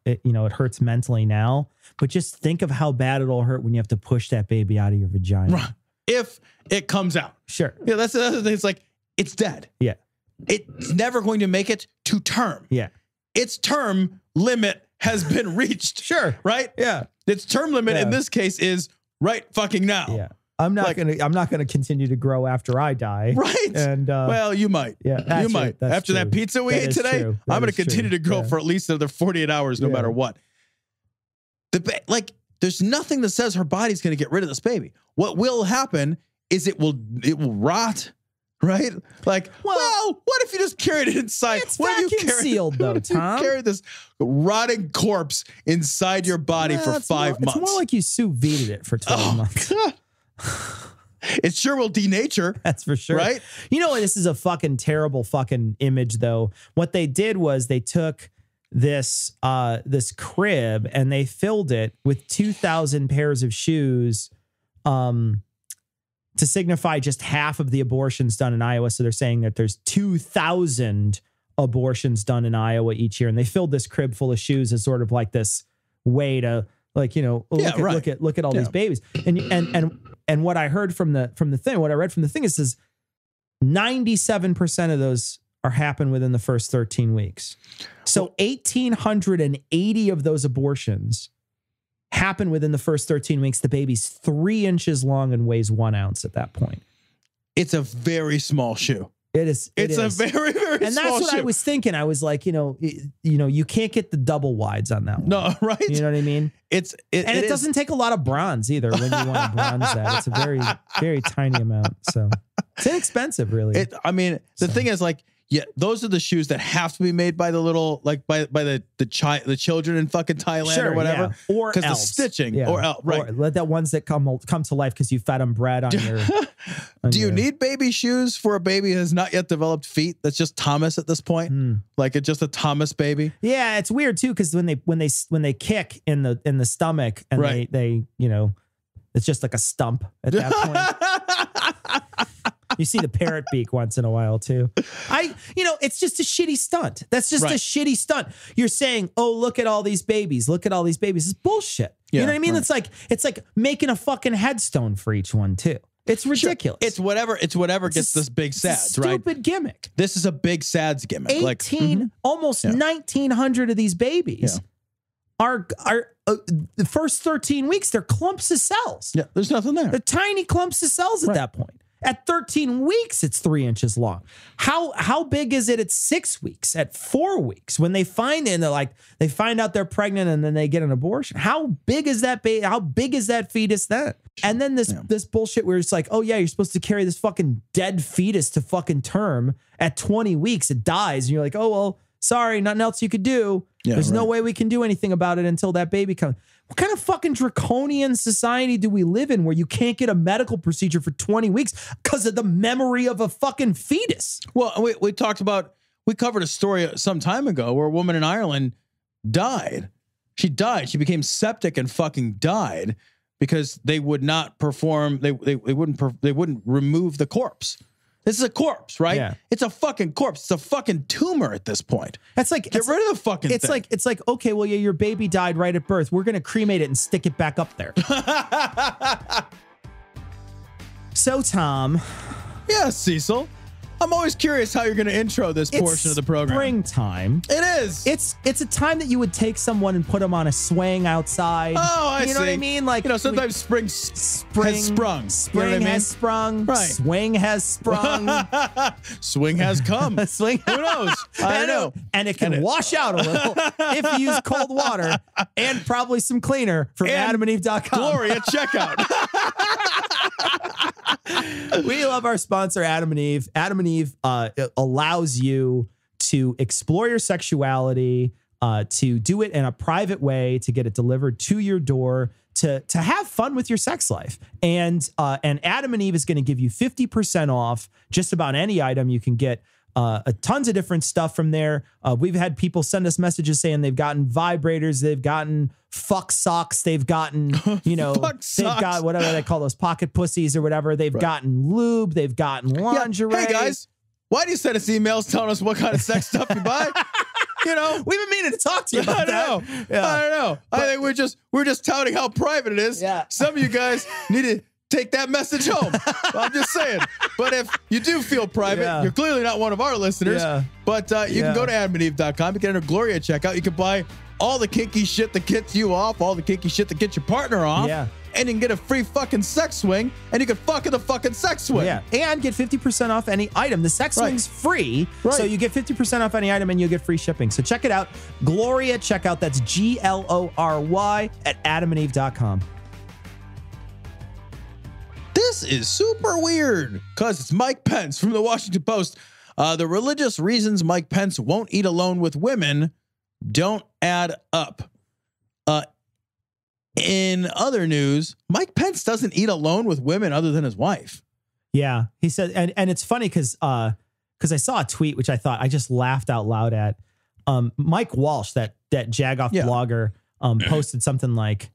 it hurts mentally now, but just think of how bad it'll hurt when you have to push that baby out of your vagina. If it comes out. Sure. Yeah, that's another thing. It's like, it's dead. Yeah. it's never going to make it to term. Yeah. Its term limit has been reached. Sure. Right? Yeah. Its term limit in this case is right fucking now. Yeah. I'm not gonna continue to grow after I die. Right. And well, you might. Yeah. You might. After that pizza we ate today, I'm gonna continue to grow for at least another 48 hours, no matter what. There's nothing that says her body's gonna get rid of this baby. What will happen is it will rot. Right? Like, well, what if you just carried it inside? It's vacuum sealed, though, Tom. You carry this rotting corpse inside your body for 5 months. It's more like you sous vide it for 12 months. God. It sure will denature. That's for sure. Right? You know what? This is a fucking terrible fucking image, though. What they did was they took this crib and they filled it with 2,000 pairs of shoes to signify just half of the abortions done in Iowa. So they're saying that there's 2,000 abortions done in Iowa each year. And they filled this crib full of shoes as sort of like this way to look at all these babies. And what I heard from the thing, what I read from the thing is 97% of those happen within the first 13 weeks. So 1,880 of those abortions happen within the first 13 weeks. The baby's 3 inches long and weighs 1 ounce at that point. It's a very small shoe. It is. It's a very, very small shoe. And that's what I was thinking. I was like, you can't get the double wides on that one. No, right? You know what I mean? It doesn't take a lot of bronze either when you want to bronze that. It's a very, very tiny amount. So it's inexpensive, really. The thing is, like, yeah, those are the shoes that have to be made by the little, like by the children in fucking Thailand or whatever, or because the stitching, right? Or let that ones that come to life because you fed them bread on your. Do you need baby shoes for a baby who has not yet developed feet? That's just Thomas at this point, like it's just a Thomas baby. Yeah, it's weird too because when they kick in the stomach and they it's just like a stump at that point. You see the parrot beak once in a while too. It's just a shitty stunt. That's just a shitty stunt. You're saying, oh, look at all these babies. Look at all these babies. It's bullshit. You know what I mean? Right. It's like making a fucking headstone for each one too. It's ridiculous. It's whatever gets this big sads, right? Stupid gimmick. This is a big sads gimmick. 18, almost 1,900 of these babies are the first 13 weeks. They're clumps of cells. Yeah, there's nothing there. They're tiny clumps of cells at that point. At 13 weeks, it's 3 inches long. How big is it at 6 weeks, at 4 weeks? When they find it and they find out they're pregnant and then they get an abortion. How big is that baby? How big is that fetus then? And then this bullshit where it's like, oh yeah, you're supposed to carry this fucking dead fetus to fucking term. At 20 weeks, it dies. And you're like, oh, well, sorry, nothing else you could do. Yeah, There's no way we can do anything about it until that baby comes. What kind of fucking draconian society do we live in where you can't get a medical procedure for 20 weeks because of the memory of a fucking fetus? Well, we covered a story some time ago where a woman in Ireland died. She died. She became septic and fucking died because they would not perform. They wouldn't remove the corpse. This is a corpse, right? Yeah. It's a fucking corpse. It's a fucking tumor at this point. That's like get rid of the fucking thing. It's like okay, well, yeah, your baby died right at birth. We're gonna cremate it and stick it back up there. So, Tom. Yes, Cecil. I'm always curious how you're going to intro this portion of the program. Springtime. It is. It's a time that you would take someone and put them on a swing outside. Oh, I see. You know what I mean? Like, sometimes spring has sprung. Spring has sprung. Right. Swing has sprung. Swing has come. Swing. Who knows? I don't know. And it can wash out a little if you use cold water and probably some cleaner from AdamandEve.com. Glory at checkout. We love our sponsor, Adam and Eve. Adam and Eve allows you to explore your sexuality, to do it in a private way, to get it delivered to your door, to have fun with your sex life. And Adam and Eve is going to give you 50% off just about any item. You can get tons of different stuff from there. We've had people send us messages saying they've gotten vibrators, they've gotten fuck socks, they've gotten, they've got whatever they call those pocket pussies or whatever. They've gotten lube, they've gotten lingerie. Yeah. Hey guys, why do you send us emails telling us what kind of sex stuff you buy? We've been meaning to talk to you about that. I don't know. I think we're just touting how private it is. Yeah. Some of you guys need to take that message home. I'm just saying. But if you do feel private, you're clearly not one of our listeners. But you can go to adamandeve.com. You can enter Glory at checkout. You can buy all the kinky shit that gets you off, all the kinky shit that gets your partner off. And you can get a free fucking sex swing, and you can fuck in the fucking sex swing. And get 50% off any item. The sex swing's free, so you get 50% off any item, and you'll get free shipping. So check it out. Glory at checkout. That's GLORY at adamandeve.com. This is super weird because it's Mike Pence from the Washington Post. The religious reasons Mike Pence won't eat alone with women don't add up. In other news, Mike Pence doesn't eat alone with women other than his wife. Yeah, he said, and it's funny because I saw a tweet which I thought I just laughed out loud at. Mike Walsh, that Jagoff blogger, posted something like,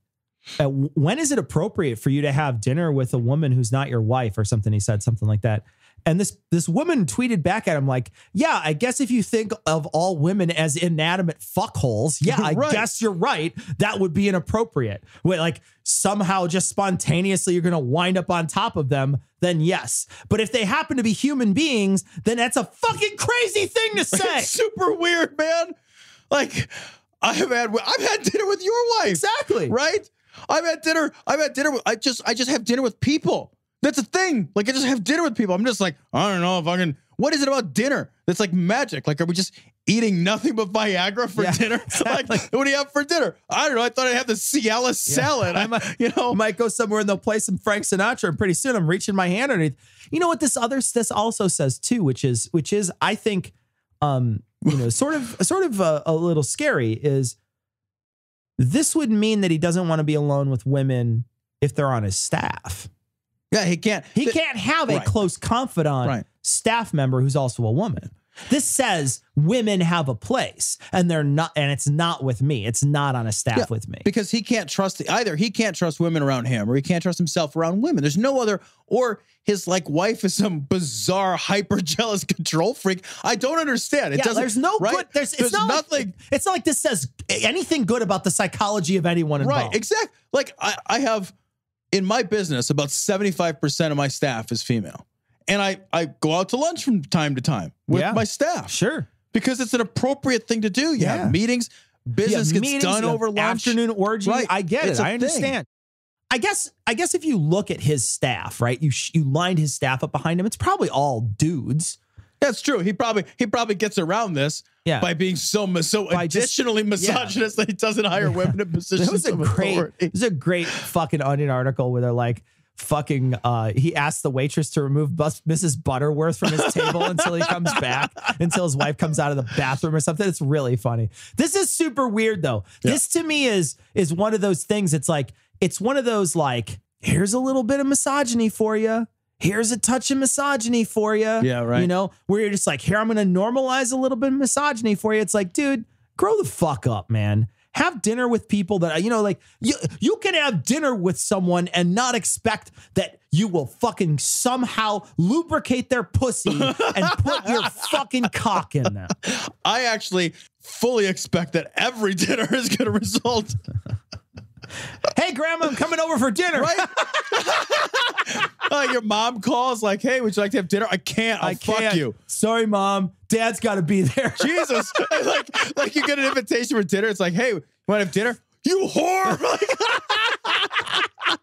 "When is it appropriate for you to have dinner with a woman who's not your wife?" or something. He said something like that. And this woman tweeted back at him like, "Yeah, I guess if you think of all women as inanimate fuckholes, yeah, I guess you're right. That would be inappropriate. Wait, like somehow just spontaneously you're going to wind up on top of them, then yes. But if they happen to be human beings, then that's a fucking crazy thing to say." It's super weird, man. Like I've had dinner with your wife. Exactly. Right? I've had dinner with I just have dinner with people. That's a thing. Like I just have dinner with people. I'm just like, I don't know if I can. What is it about dinner that's like magic? Like, are we just eating nothing but Viagra for dinner? Exactly. Like, what do you have for dinner? I don't know. I thought I'd have the Cialis salad. I might go somewhere and they'll play some Frank Sinatra, and pretty soon I'm reaching my hand underneath. You know what this also says too, which is I think, sort of a little scary, is this would mean that he doesn't want to be alone with women if they're on his staff. Yeah, he can't have a close confidant staff member who's also a woman. This says women have a place, and they're not, and it's not with me. It's not on a staff with me. Because he can't trust either. He can't trust women around him, or he can't trust himself around women. There's no other, or his wife is some bizarre, hyper jealous control freak. I don't understand. It doesn't. There's no good. It's not nothing. It's not like this says anything good about the psychology of anyone involved. Right. Exactly. Like I have. In my business, about 75% of my staff is female. And I go out to lunch from time to time with my staff. Sure. Because it's an appropriate thing to do. You have meetings. Business gets done over lunch. Afternoon orgy. Right. I get it. I understand. I guess if you look at his staff, right, you lined his staff up behind him, it's probably all dudes. That's true. He probably gets around this by being so additionally misogynist that he doesn't hire women in positions of authority. It was a great fucking Onion article where they're like, fucking, he asked the waitress to remove Mrs. Butterworth from his table until he comes back, until his wife comes out of the bathroom or something. It's really funny. This is super weird though. Yeah. This to me is one of those things. It's one of those like, here's a little bit of misogyny for you. Here's a touch of misogyny for you. Yeah, right. You know, where you're just like, here, I'm going to normalize a little bit of misogyny for you. It's like, dude, grow the fuck up, man. Have dinner with people that, you can have dinner with someone and not expect that you will fucking somehow lubricate their pussy and put your fucking cock in them. I actually fully expect that every dinner is going to result. Hey, Grandma, I'm coming over for dinner. Right? Your mom calls like, hey, would you like to have dinner? I can't. I'll fuck you. Sorry, Mom. Dad's got to be there. Jesus. like you get an invitation for dinner. It's like, hey, you want to have dinner? You whore.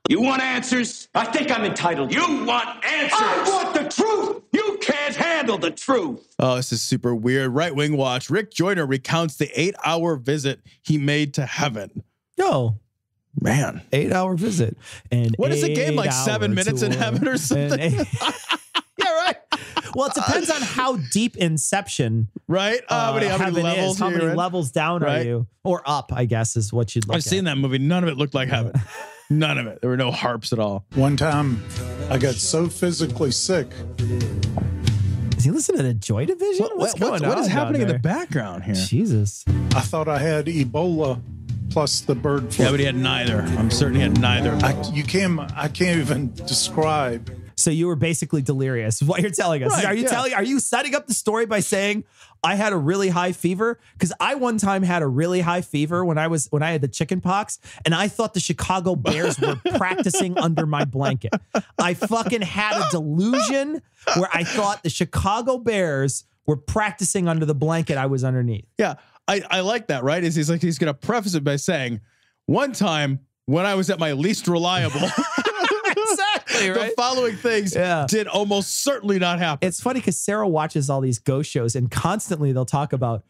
You want answers? I think I'm entitled. You want answers? I want the truth. You can't handle the truth. Oh, this is super weird. Right-wing watch. Rick Joyner recounts the 8-hour visit he made to heaven. Yo. Man, 8-hour visit. And what is the game, like 7 minutes in heaven or something? Yeah, right. Well, it depends on how deep Inception, right? How many levels? Is. How many levels down are you, or up? I guess is what you'd look at. I've seen that movie. None of it looked like heaven. None of it. There were no harps at all. One time, I got so physically sick. Is he listening to Joy Division? What is happening in the background here? Jesus. I thought I had Ebola. Plus the bird flu. Yeah, but he had neither. I'm certain he had neither. I can't even describe. So you were basically delirious, is what you're telling us. Right, Are you setting up the story by saying I had a really high fever? Because I one time had a really high fever when I had the chicken pox, and I thought the Chicago Bears were practicing under my blanket. I fucking had a delusion where I thought the Chicago Bears were practicing under the blanket I was underneath. Yeah, I like that, right? He's going to preface it by saying, one time when I was at my least reliable, exactly, right? The following things did almost certainly not happen. It's funny because Sarah watches all these ghost shows, and constantly they'll talk about,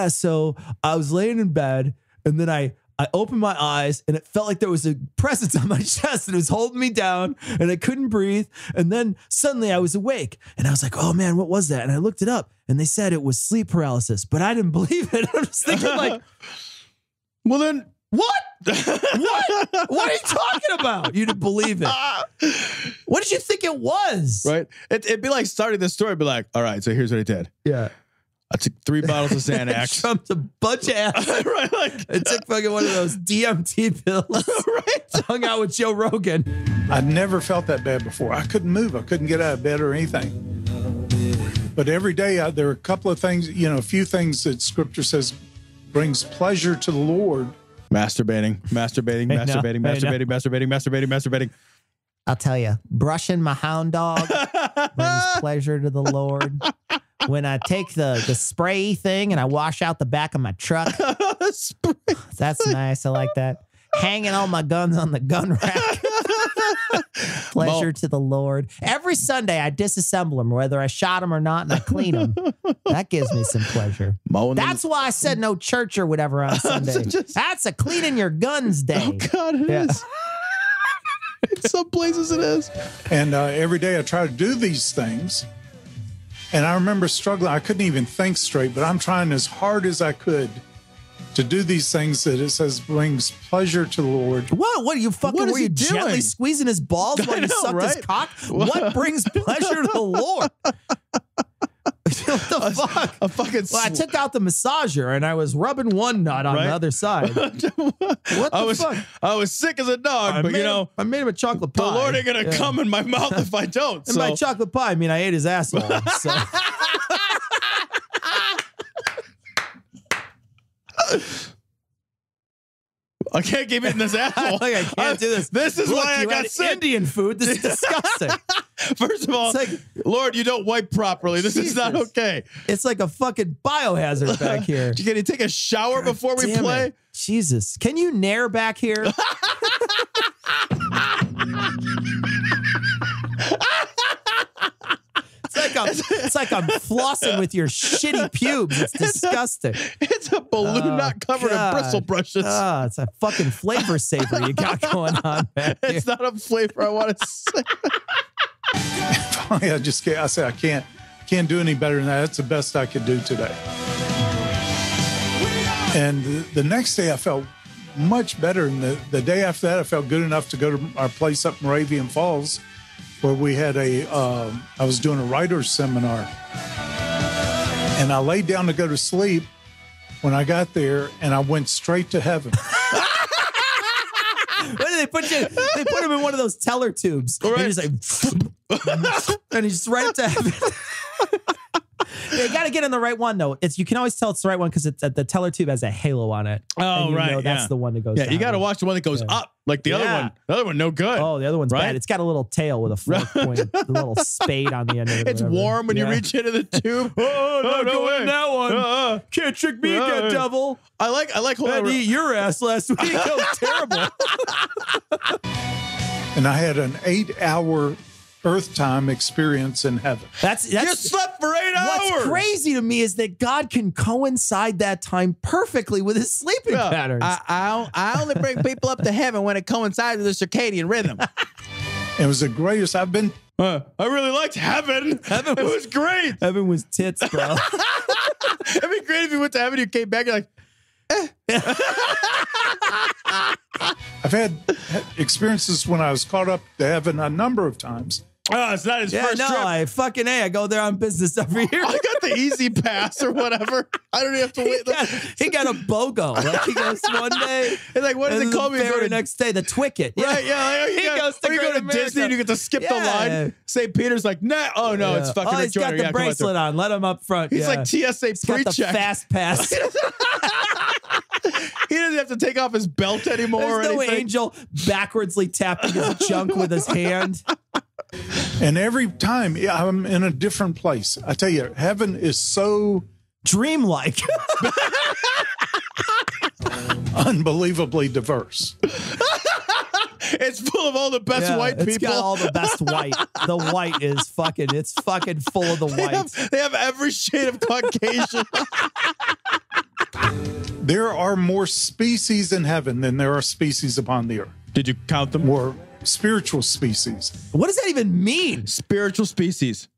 so I was laying in bed, and then I opened my eyes, and it felt like there was a presence on my chest, and it was holding me down, and I couldn't breathe. And then suddenly I was awake, and I was like, oh man, what was that? And I looked it up, and they said it was sleep paralysis, but I didn't believe it. I'm just thinking like, well then, what? What are you talking about? You didn't believe it. What did you think it was? Right? It'd be like starting the story, be like, all right, so here's what I did. Yeah. I took 3 bottles of Xanax. Trumped a bunch of ass. Right, like, I took fucking one of those DMT pills. Right. Hung out with Joe Rogan. I'd never felt that bad before. I couldn't move. I couldn't get out of bed or anything. But every day there are a couple of things, a few things that Scripture says brings pleasure to the Lord. Masturbating. I'll tell you, brushing my hound dog brings pleasure to the Lord. When I take the spray thing and I wash out the back of my truck, that's nice. I like that. Hanging all my guns on the gun rack. Pleasure to the Lord. Every Sunday I disassemble them, whether I shot them or not, and I clean them. That gives me some pleasure. That's why I said no church or whatever on Sunday. That's a cleaning your guns day. Oh God, it is. In some places it is. And every day I try to do these things. And I remember struggling. I couldn't even think straight, but I'm trying as hard as I could to do these things that it says brings pleasure to the Lord. What are you fucking? What is were you he doing? gently squeezing his balls while you sucked his cock? What brings pleasure to the Lord? What the fuck? A fucking. Well, I took out the massager and I was rubbing one nut on the other side. What the fuck? I was sick as a dog, but I made him a chocolate pie. The Lord ain't gonna come in my mouth if I don't. And by chocolate pie, I mean I ate his asshole. So. I can't keep eating this asshole. I can't do this. This is why I got sick. Indian food. This is disgusting. First of all, Lord, you don't wipe properly. This is not okay. It's like a fucking biohazard back here. Can you take a shower before we play? Jesus. Can you Nair back here? It's like I'm flossing with your shitty pubes. It's disgusting. It's a balloon not covered in bristle brushes. It's a fucking flavor saver you got going on back here. It's not a flavor I want to say. Finally, I said, I can't do any better than that. That's the best I could do today. And the next day I felt much better. And the day after that, I felt good enough to go to our place up in Moravian Falls, where we had I was doing a writer's seminar. And I laid down to go to sleep when I got there, and I went straight to heaven. What did they put you? They put him in one of those teller tubes. Right. And he's like, and he's just right up to heaven. You got to get in the right one, though. You can always tell it's the right one because the teller tube has a halo on it. Oh, and right. That's the one that goes down. You got to watch the one that goes up. Like the other one. The other one, no good. Oh, the other one's bad. It's got a little tail with a fork point, a little spade on the end of it. It's warm when you reach into the tube. No way. In that one. Can't trick me again, devil. I like. I had to eat your ass last week. That was terrible. And I had an 8-hour Earth time experience in heaven. You slept for 8 hours. What's crazy to me is that God can coincide that time perfectly with his sleeping patterns. I only bring people up to heaven when it coincides with the circadian rhythm. It was the greatest. I've been. I really liked heaven. It was great. Heaven was tits, bro. It'd be great if you went to heaven, you came back, you're like, I've had experiences when I was caught up to heaven a number of times. Oh, it's not his first trip. I go there on business every year. I got the easy pass or whatever. I don't even have to wait. He got a BOGO. Like he goes one day. And like, what does it call me? The next day, the Twicket. Right, yeah. Like, you go to Disney and you get to skip the line. St. Peter's like, nah. Oh, no, it's fucking he's got the bracelet on. Let him up front. He's like TSA pre-check. Got the fast pass. He doesn't have to take off his belt anymore. There's no angel backwardsly tapping his junk with his hand. And every time I'm in a different place. I tell you, heaven is so dreamlike. Unbelievably diverse. It's full of all the best white people. It's got all the best white. The white is it's fucking full of the whites. They have every shade of Caucasian. There are more species in heaven than there are species upon the earth. Did you count them? More spiritual species. What does that even mean? Spiritual species.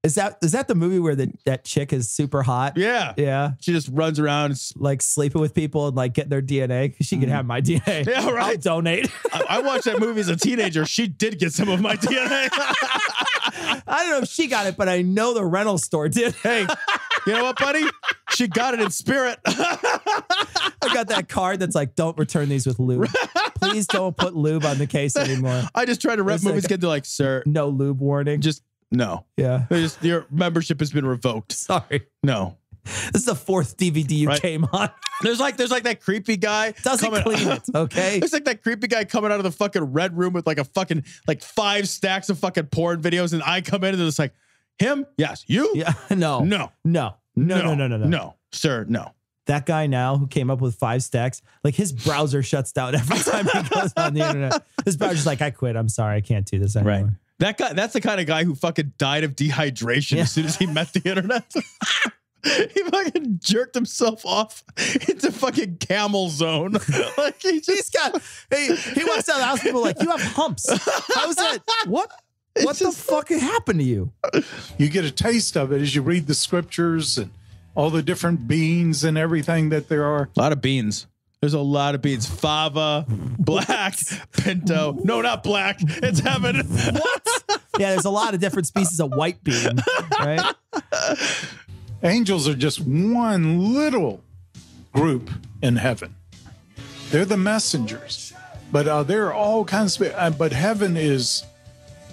Is that the movie where that chick is super hot? Yeah. Yeah. She just runs around like sleeping with people and like getting their DNA because she can have my DNA. Yeah, right. I'll donate. I watched that movie as a teenager. She did get some of my DNA. I don't know if she got it, but I know the rental store did. Hey, you know what, buddy? She got it in spirit. I got that card that's like, don't return these with lube. Please don't put lube on the case anymore. I just tried to rep movies, get to like, sir. No lube warning. Just no. Yeah. Your membership has been revoked. Sorry. No. This is the fourth DVD you came on. There's like that creepy guy. Doesn't clean it, okay? There's like that creepy guy coming out of the fucking red room with like a fucking like 5 stacks of fucking porn videos, and I come in and it's like, him? Yes. You? Yeah. No. No. Sir, no. That guy now who came up with 5 stacks, like his browser shuts down every time he goes on the internet. His browser's like, I quit. I'm sorry. I can't do this anymore. Right. That guy, that's the kind of guy who fucking died of dehydration as soon as he met the internet. He fucking jerked himself off into fucking camel zone. Like he walks down the house, people are like, you have humps. How's that? What the fuck happened to you? You get a taste of it as you read the scriptures and all the different beans and everything that there are. A lot of beans. There's a lot of beans. Fava, black, pinto. No, not black. It's heaven. What? Yeah, there's a lot of different species of white bean, right? Angels are just one little group in heaven. They're the messengers. But there are all kinds of... but heaven is...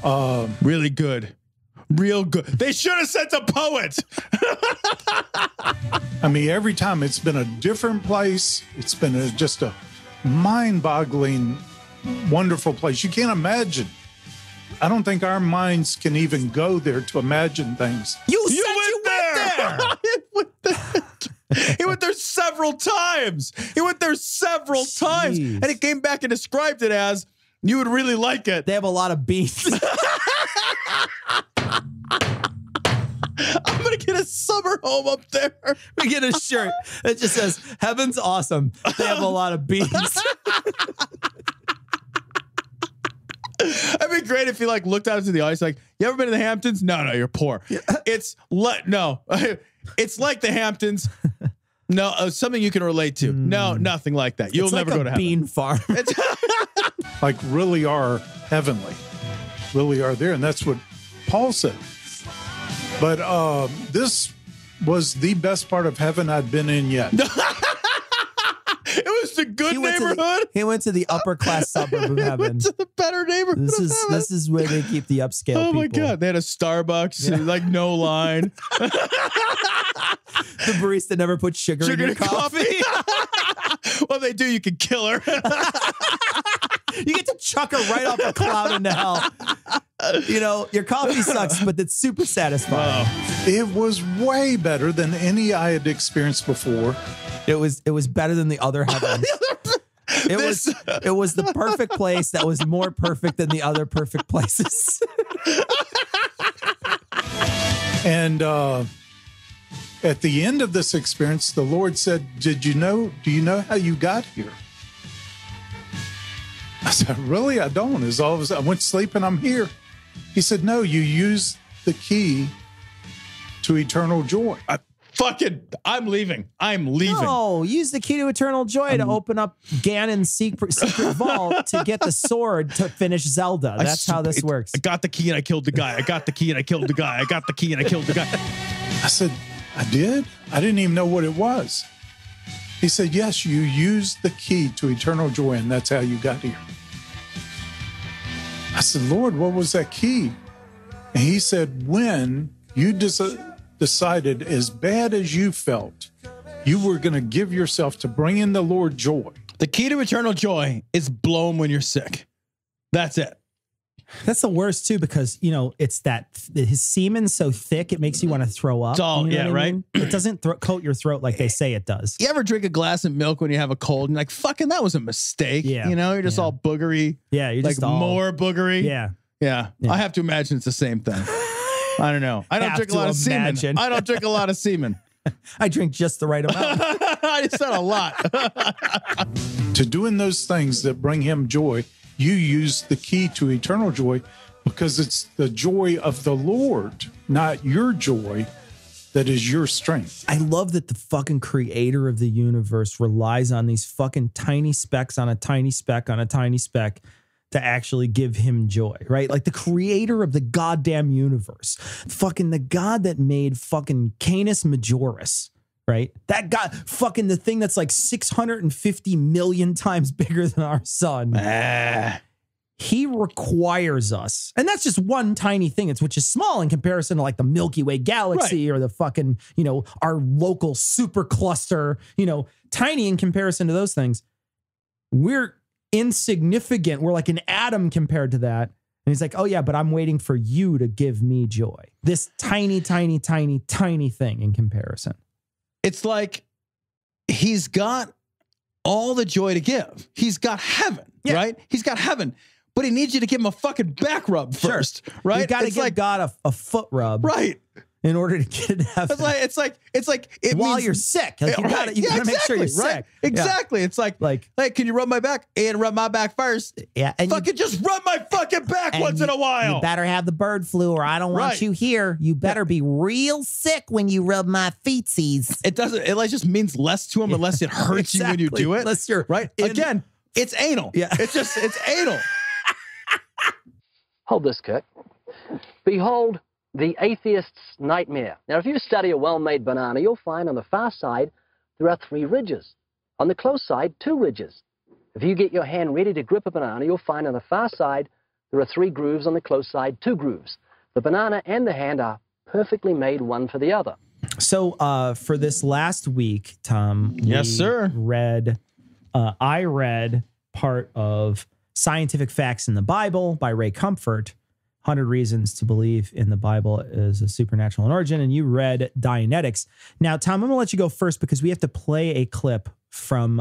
really good. Real good. They should have sent a poet. I mean, every time it's been a different place. It's been just a mind-boggling, wonderful place. You can't imagine. I don't think our minds can even go there to imagine things. You went there. He went there several times. And he came back and described it as, you would really like it. They have a lot of beans. I'm going to get a summer home up there. We get a shirt that just says, heaven's awesome. They have a lot of beans. That'd be great if you like looked out into the audience like, you ever been to the Hamptons? No, you're poor. Yeah. It's like the Hamptons. No, something you can relate to. No, nothing like that. You'll never go to heaven. Bean farm. Like really are heavenly. Really are there. And that's what Paul said. But this was the best part of heaven I'd been in yet. It was the good neighborhood. He went to the upper class suburb of heaven. Went to the better neighborhood. This is where they keep the upscale people. Oh my God. They had a Starbucks, like no line. The barista never put sugar in your coffee. Well, they do. You can kill her. You get to chuck her right off a cloud into hell. You know, your coffee sucks, but it's super satisfying. It was way better than any I had experienced before. It was better than the other heavens. It was the perfect place that was more perfect than the other perfect places. And at the end of this experience, the Lord said, do you know how you got here? I said, really? I don't. As all of a sudden, I went to sleep and I'm here. He said, no, you use the key to eternal joy. I'm leaving. I'm leaving. No, use the key to eternal joy to open up Ganon's secret vault to get the sword to finish Zelda. That's how this works. I got the key and I killed the guy. I got the key and I killed the guy. I got the key and I killed the guy. I said, I did? I didn't even know what it was. He said, yes, you used the key to eternal joy, and that's how you got here. I said, Lord, what was that key? And he said, when you decided, as bad as you felt, you were going to give yourself to bring in the Lord joy. The key to eternal joy is blow 'em when you're sick. That's it. That's the worst too, because it's that his semen's so thick it makes you want to throw up. Right. It doesn't coat your throat like they say it does. You ever drink a glass of milk when you have a cold and you're like, fucking, that was a mistake. Yeah. You're just all boogery. Yeah, you're like just all more boogery. Yeah. I have to imagine it's the same thing. I don't know. I don't drink a lot of semen. I don't drink a lot of semen. I drink just the right amount. I said a lot. To doing those things that bring him joy, you use the key to eternal joy, because it's the joy of the Lord, not your joy, that is your strength. I love that the fucking creator of the universe relies on these fucking tiny specks on a tiny speck on a tiny speck to actually give him joy, right? Like the creator of the goddamn universe, fucking the God that made fucking Canis Majoris, right? That guy, fucking the thing that's like 650 million times bigger than our sun. He requires us, and that's just one tiny thing, which is small in comparison to like the Milky Way galaxy or the fucking, our local super cluster, tiny in comparison to those things. We're insignificant. We're like an atom compared to that. And he's like, oh yeah, but I'm waiting for you to give me joy. This tiny, tiny, tiny, tiny thing in comparison. It's like he's got all the joy to give. He's got heaven, right? He's got heaven, but he needs you to give him a fucking back rub first, right? You got to give God a foot rub, right? In order to get in heaven. It's like while you're sick, like you got to make sure you're sick. Exactly. It's like, hey, can you rub my back? And rub my back first. Yeah, and fucking just rub my fucking back once in a while. You better have the bird flu, or I don't want you here. You better be real sick when you rub my feetsies. It doesn't. It just means less to him unless it hurts you when you do it. Unless you're Again, it's anal. Yeah, it's anal. Hold this, Kirk. Behold the atheist's nightmare. Now, if you study a well-made banana, you'll find on the far side there are 3 ridges. On the close side, 2 ridges. If you get your hand ready to grip a banana, you'll find on the far side there are 3 grooves, on the close side, 2 grooves. The banana and the hand are perfectly made one for the other. So for this last week, Tom, I read part of Scientific Facts in the Bible by Ray Comfort, 100 Reasons to Believe in the Bible is a Supernatural in Origin, and you read Dianetics. Now, Tom, I'm going to let you go first because we have to play a clip from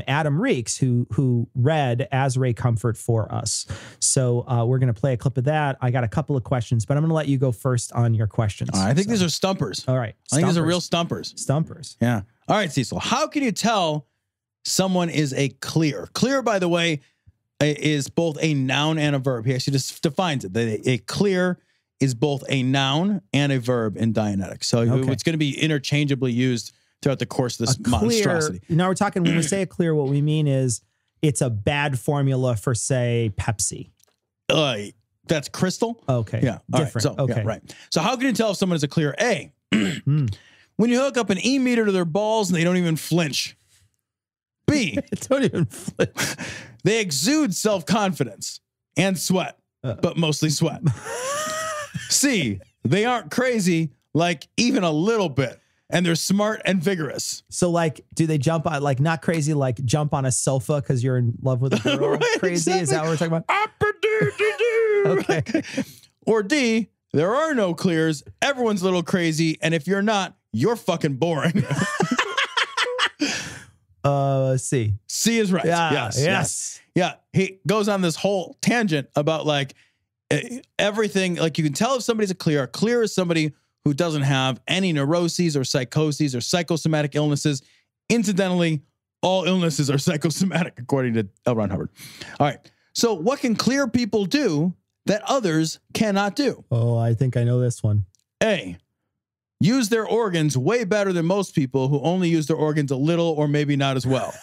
Adam Reeks, who read as Ray Comfort for us. So we're going to play a clip of that. I got a couple of questions, but I'm going to let you go first on your questions. All right, I think these are stumpers. All right. I think these are real stumpers. Stumpers. Yeah. All right, Cecil. How can you tell someone is a clear? Clear, by the way, is both a noun and a verb. He actually just defines it. A clear is both a noun and a verb in Dianetics. So it's going to be interchangeably used throughout the course of this monstrosity. Now we're talking, when we say a clear, what we mean is it's a bad formula for, say, Pepsi. That's crystal? Okay. Yeah. Different. Right. So, okay. Yeah, right. So how can you tell if someone is a clear? A, when you hook up an e-meter to their balls and they don't even flinch. B, don't even flinch. They exude self-confidence and sweat, but mostly sweat. C, they aren't crazy, like even a little bit, and they're smart and vigorous. So, like, do they jump on, like, not crazy, like jump on a sofa because you're in love with a girl? Right, crazy? Exactly. Is that what we're talking about? Okay. Or D, there are no clears. Everyone's a little crazy, and if you're not, you're fucking boring. C. C is right. Yeah, yes. Yeah. He goes on this whole tangent about like everything. Like you can tell if somebody's a clear. A clear is somebody who doesn't have any neuroses or psychoses or psychosomatic illnesses. Incidentally, all illnesses are psychosomatic, according to L. Ron Hubbard. All right. So what can clear people do that others cannot do? Oh, I think I know this one. A, use their organs way better than most people who only use their organs a little or maybe not as well.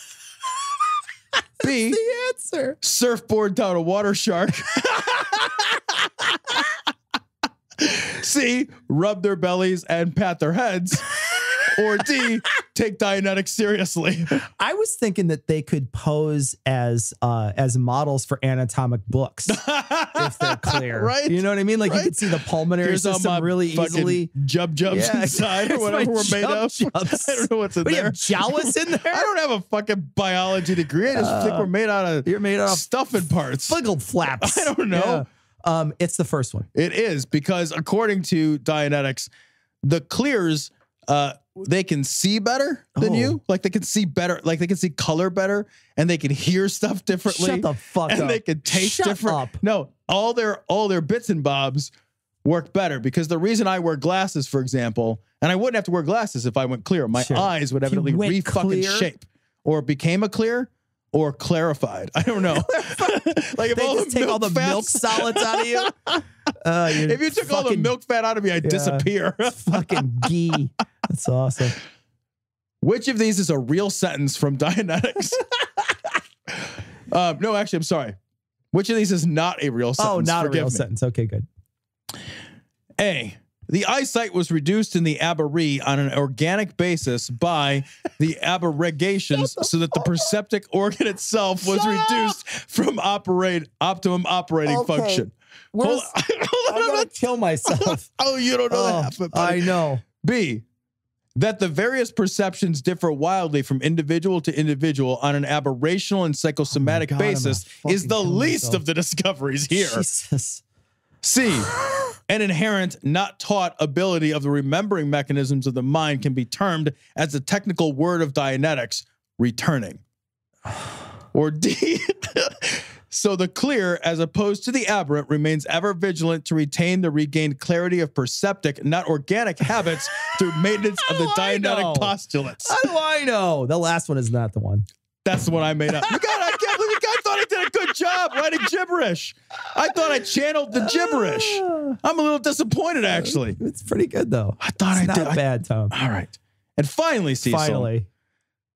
B, the answer. Surfboard down a water shark. C, rub their bellies and pat their heads. Or D, take Dianetics seriously. I was thinking that they could pose as models for anatomic books if they're clear. Right? You know what I mean? Like you could see the pulmonary system really easily. Jubs inside or whatever we're made of. I don't know what's in But there. you have jowls in there? I don't have a fucking biology degree. I just think we're made out of stuffing parts. Fliggle flaps. I don't know. Yeah. It's the first one. It is because according to Dianetics, the clears they can see better than you. Like they can see better, like they can see color better, and they can hear stuff differently. Shut the fuck up. And they can taste Shut different. up. No, all their bits and bobs work better because the reason I wear glasses, for example, and I wouldn't have to wear glasses if I went clear. My eyes would evidently re-fucking shape or became a clear or clarified. I don't know. Like if they all just the take all the fats- milk solids out of you. If you took all the milk fat out of me, I'd disappear. Fucking ghee. That's awesome. Which of these is a real sentence from Dianetics? No, actually, I'm sorry. Which of these is not a real sentence? Oh, not a Forgive real me. sentence. Okay, good. A, the eyesight was reduced in the aberree on an organic basis by the aberrations so that the perceptic organ itself was reduced from optimum operating function. Hold on, I'm going to kill myself. Oh, you don't know that. But I know. B, that the various perceptions differ wildly from individual to individual on an aberrational and psychosomatic basis is the least of the discoveries here. Jesus. C, an inherent, not taught ability of the remembering mechanisms of the mind can be termed as the technical word of Dianetics, returning. Or D, so the clear, as opposed to the aberrant, remains ever vigilant to retain the regained clarity of perceptic, not organic habits through maintenance of the Dianetic postulates. How do I know? The last one is not the one. That's the one I made up. I can't believe you guys thought I did a good job writing gibberish. I thought I channeled the gibberish. I'm a little disappointed, actually. It's pretty good, though. I thought it's I did. Not bad, Tom. All right. And finally, Cecil.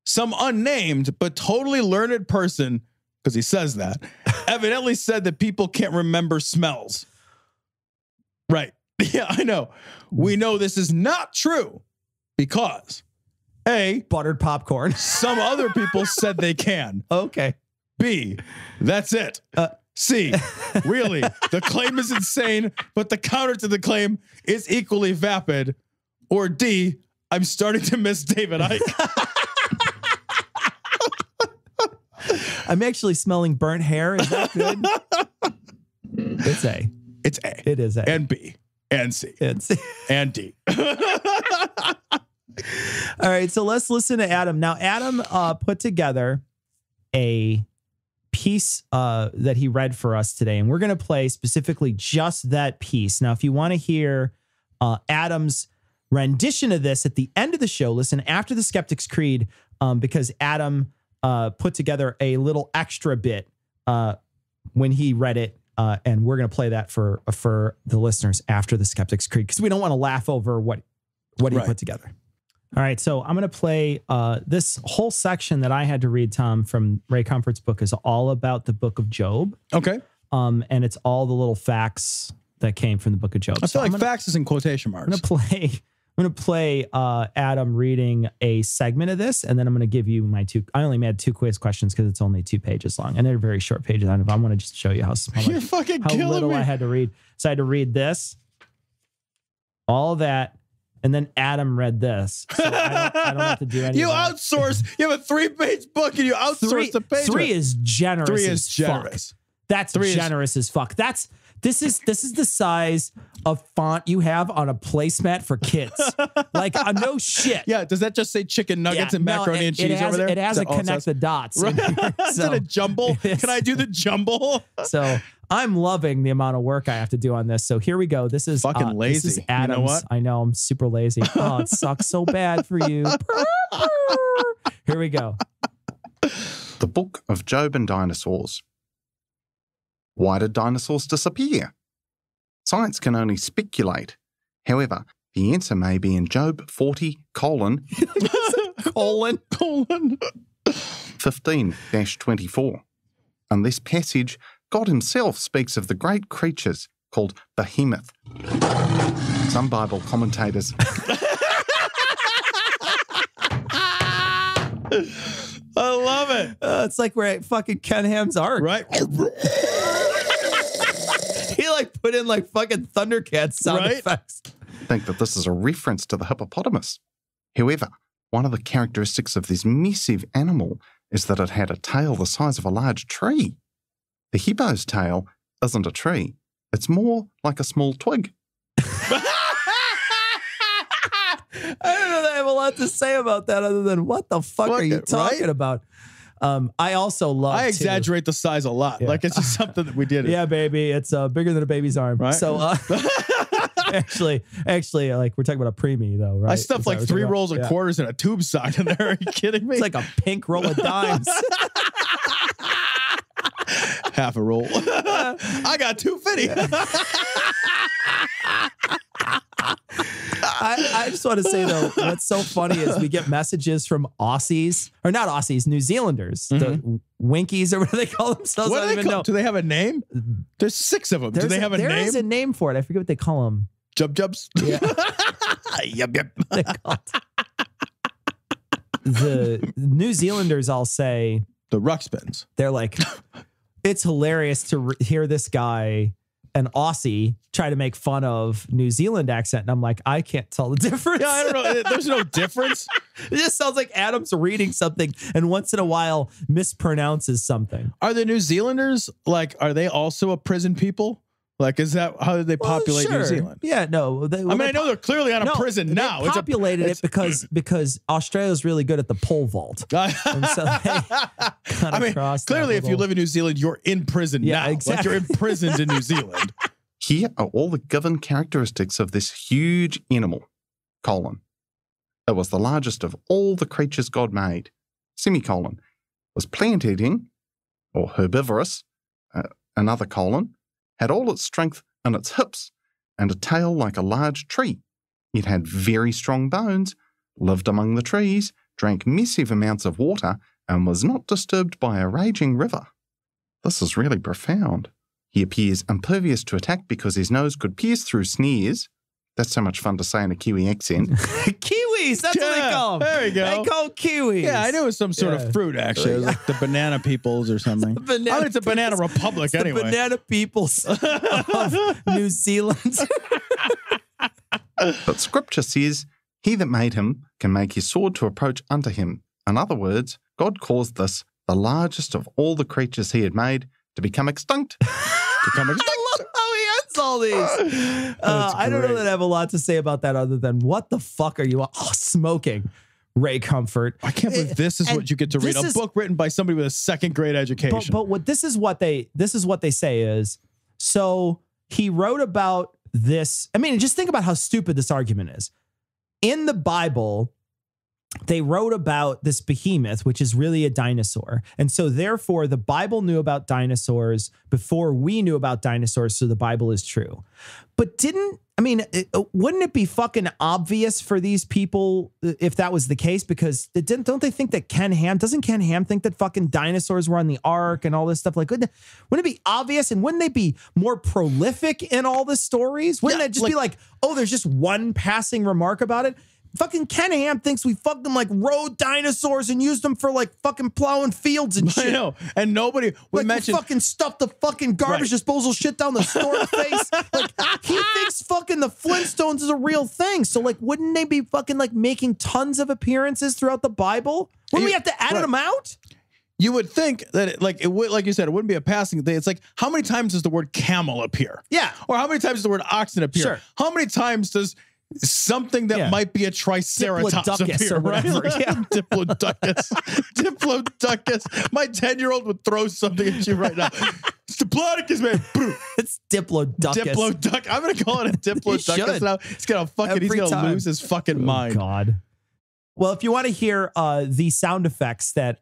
Some unnamed but totally learned person, because he says that, evidently said that people can't remember smells. Right. Yeah, I know. We know this is not true because A, buttered popcorn. Some other people said they can. Okay. B, that's it. C, really, the claim is insane, but the counter to the claim is equally vapid. Or D, I'm starting to miss David Icke. I'm actually smelling burnt hair. Is that good? It's A. It's A. It is A. And B. And C. And C. And D. All right, so let's listen to Adam. Now, Adam put together a piece that he read for us today, and we're going to play specifically just that piece. Now, if you want to hear Adam's rendition of this at the end of the show, listen after the Skeptic's Creed, because Adam put together a little extra bit when he read it, and we're going to play that for the listeners after the Skeptic's Creed, because we don't want to laugh over what he put together. All right, so I'm going to play this whole section that I had to read, Tom, from Ray Comfort's book is all about the book of Job. Okay. And it's all the little facts that came from the book of Job. I feel like facts is in quotation marks. I'm going to play Adam reading a segment of this, and then I'm going to give you my two. I only made 2 quiz questions because it's only 2 pages long, and they're very short pages. I want to just show you how little I had to read. So I had to read this, all that. And then Adam read this. So I don't have to do anything. You outsource. You have a 3-page book and you outsource the page. 3 is generous. 3 is generous. Fuck. That's generous as fuck. This is the size of font you have on a placemat for kids. Like no shit. Yeah. Does that just say chicken nuggets and macaroni and cheese over there? It has a connect the dots. Right. Is it a jumble? Can I do the jumble? So I'm loving the amount of work I have to do on this. So here we go. This is fucking lazy. This is Adam's. You know what? I know I'm super lazy. Oh, it sucks so bad for you. Here we go. The Book of Job and Dinosaurs. Why did dinosaurs disappear? Science can only speculate. However, The answer may be in Job 40, colon 15-24. In this passage, God himself speaks of the great creatures called behemoth. Some Bible commentators... I love it. It's like we're at fucking Ken Ham's Ark. Right. He like put in like fucking Thundercats sound effects. Think that this is a reference to the hippopotamus. However, one of the characteristics of this massive animal is that it had a tail the size of a large tree. The hippo's tail isn't a tree. It's more like a small twig. I don't know that I have a lot to say about that other than what the fuck are you talking about? I also love I exaggerate the size a lot. Yeah. Like it's just something that we did. Yeah, baby. It's bigger than a baby's arm. Right. So actually, like we're talking about a preemie though, right? I stuffed like 3 rolls of quarters in a tube sock in there. Are you kidding me? It's like a pink roll of dimes. Half a roll. I got 250. I just want to say though, what's so funny is we get messages from Aussies, or not Aussies, New Zealanders, the Winkies or whatever they call themselves. What I don't even know. Do they have a name? There's 6 of them. Do they have a name? There is a name for it. I forget what they call them. Jubs. Yeah. Yep. The New Zealanders all say the Ruxpins. They're like, it's hilarious to hear this guy, an Aussie, try to make fun of New Zealand accent. And I'm like, I can't tell the difference. Yeah, I don't know. There's no difference. It just sounds like Adam's reading something and once in a while mispronounces something. Are the New Zealanders, like, are they also a prison people? Like, is that how they populate New Zealand? Yeah, no. I know they're clearly out of prison now. They populated it because Australia's really good at the pole vault. And so they clearly if you live in New Zealand, you're in prison now. Exactly. Like you're imprisoned in New Zealand. Here are all the given characteristics of this huge animal, colon. It was the largest of all the creatures God made, semicolon. Was plant-eating, or herbivorous, another colon. Had all its strength in its hips and a tail like a large tree. It had very strong bones, lived among the trees, drank massive amounts of water, and was not disturbed by a raging river. This is really profound. He appears impervious to attack because his nose could pierce through snares. That's so much fun to say in a Kiwi accent. Kiwis, that's what they call them. There you go. They call kiwis. Yeah, I knew it was some sort of fruit, actually. It was like the banana peoples or something. It's a banana republic, anyway. The banana peoples of New Zealand. But Scripture says, he that made him can make his sword to approach unto him. In other words, God caused this, the largest of all the creatures he had made, to become extinct. I love how he ends all these. I don't know that I have a lot to say about that other than what the fuck are you smoking, Ray Comfort? I can't believe this is what you get to read. A book written by somebody with a 2nd grade education. But what this is what they say is, so he wrote about this. I mean, just think about how stupid this argument is. In the Bible, they wrote about this behemoth, which is really a dinosaur. And so therefore, the Bible knew about dinosaurs before we knew about dinosaurs, so the Bible is true. But wouldn't it be fucking obvious for these people if that was the case? Because don't they think that doesn't Ken Ham think that fucking dinosaurs were on the ark and all this stuff? Like, wouldn't it be obvious? And wouldn't they be more prolific in all the stories? Wouldn't it just be like, oh, there's just one passing remark about it? Fucking Ken Ham thinks we fucked them like rode dinosaurs and used them for like fucking plowing fields and shit. I know. And nobody we fucking stuffed the fucking garbage disposal shit down the stork face. Like he thinks fucking the Flintstones is a real thing. So like, wouldn't they be fucking like making tons of appearances throughout the Bible? Wouldn't we have to edit them out? You would think that it would, like you said, it wouldn't be a passing thing. It's like, how many times does the word camel appear? Yeah. Or how many times does the word oxen appear? Sure. How many times does something that might be a triceratops appear, right? Diplodocus. Diplodocus. My 10-year-old would throw something at you right now. It's Diplodocus, man. It's Diplodocus. Diplodocus. I'm going to call it a Diplodocus now. He's going to lose his fucking mind. God. Well, if you want to hear the sound effects that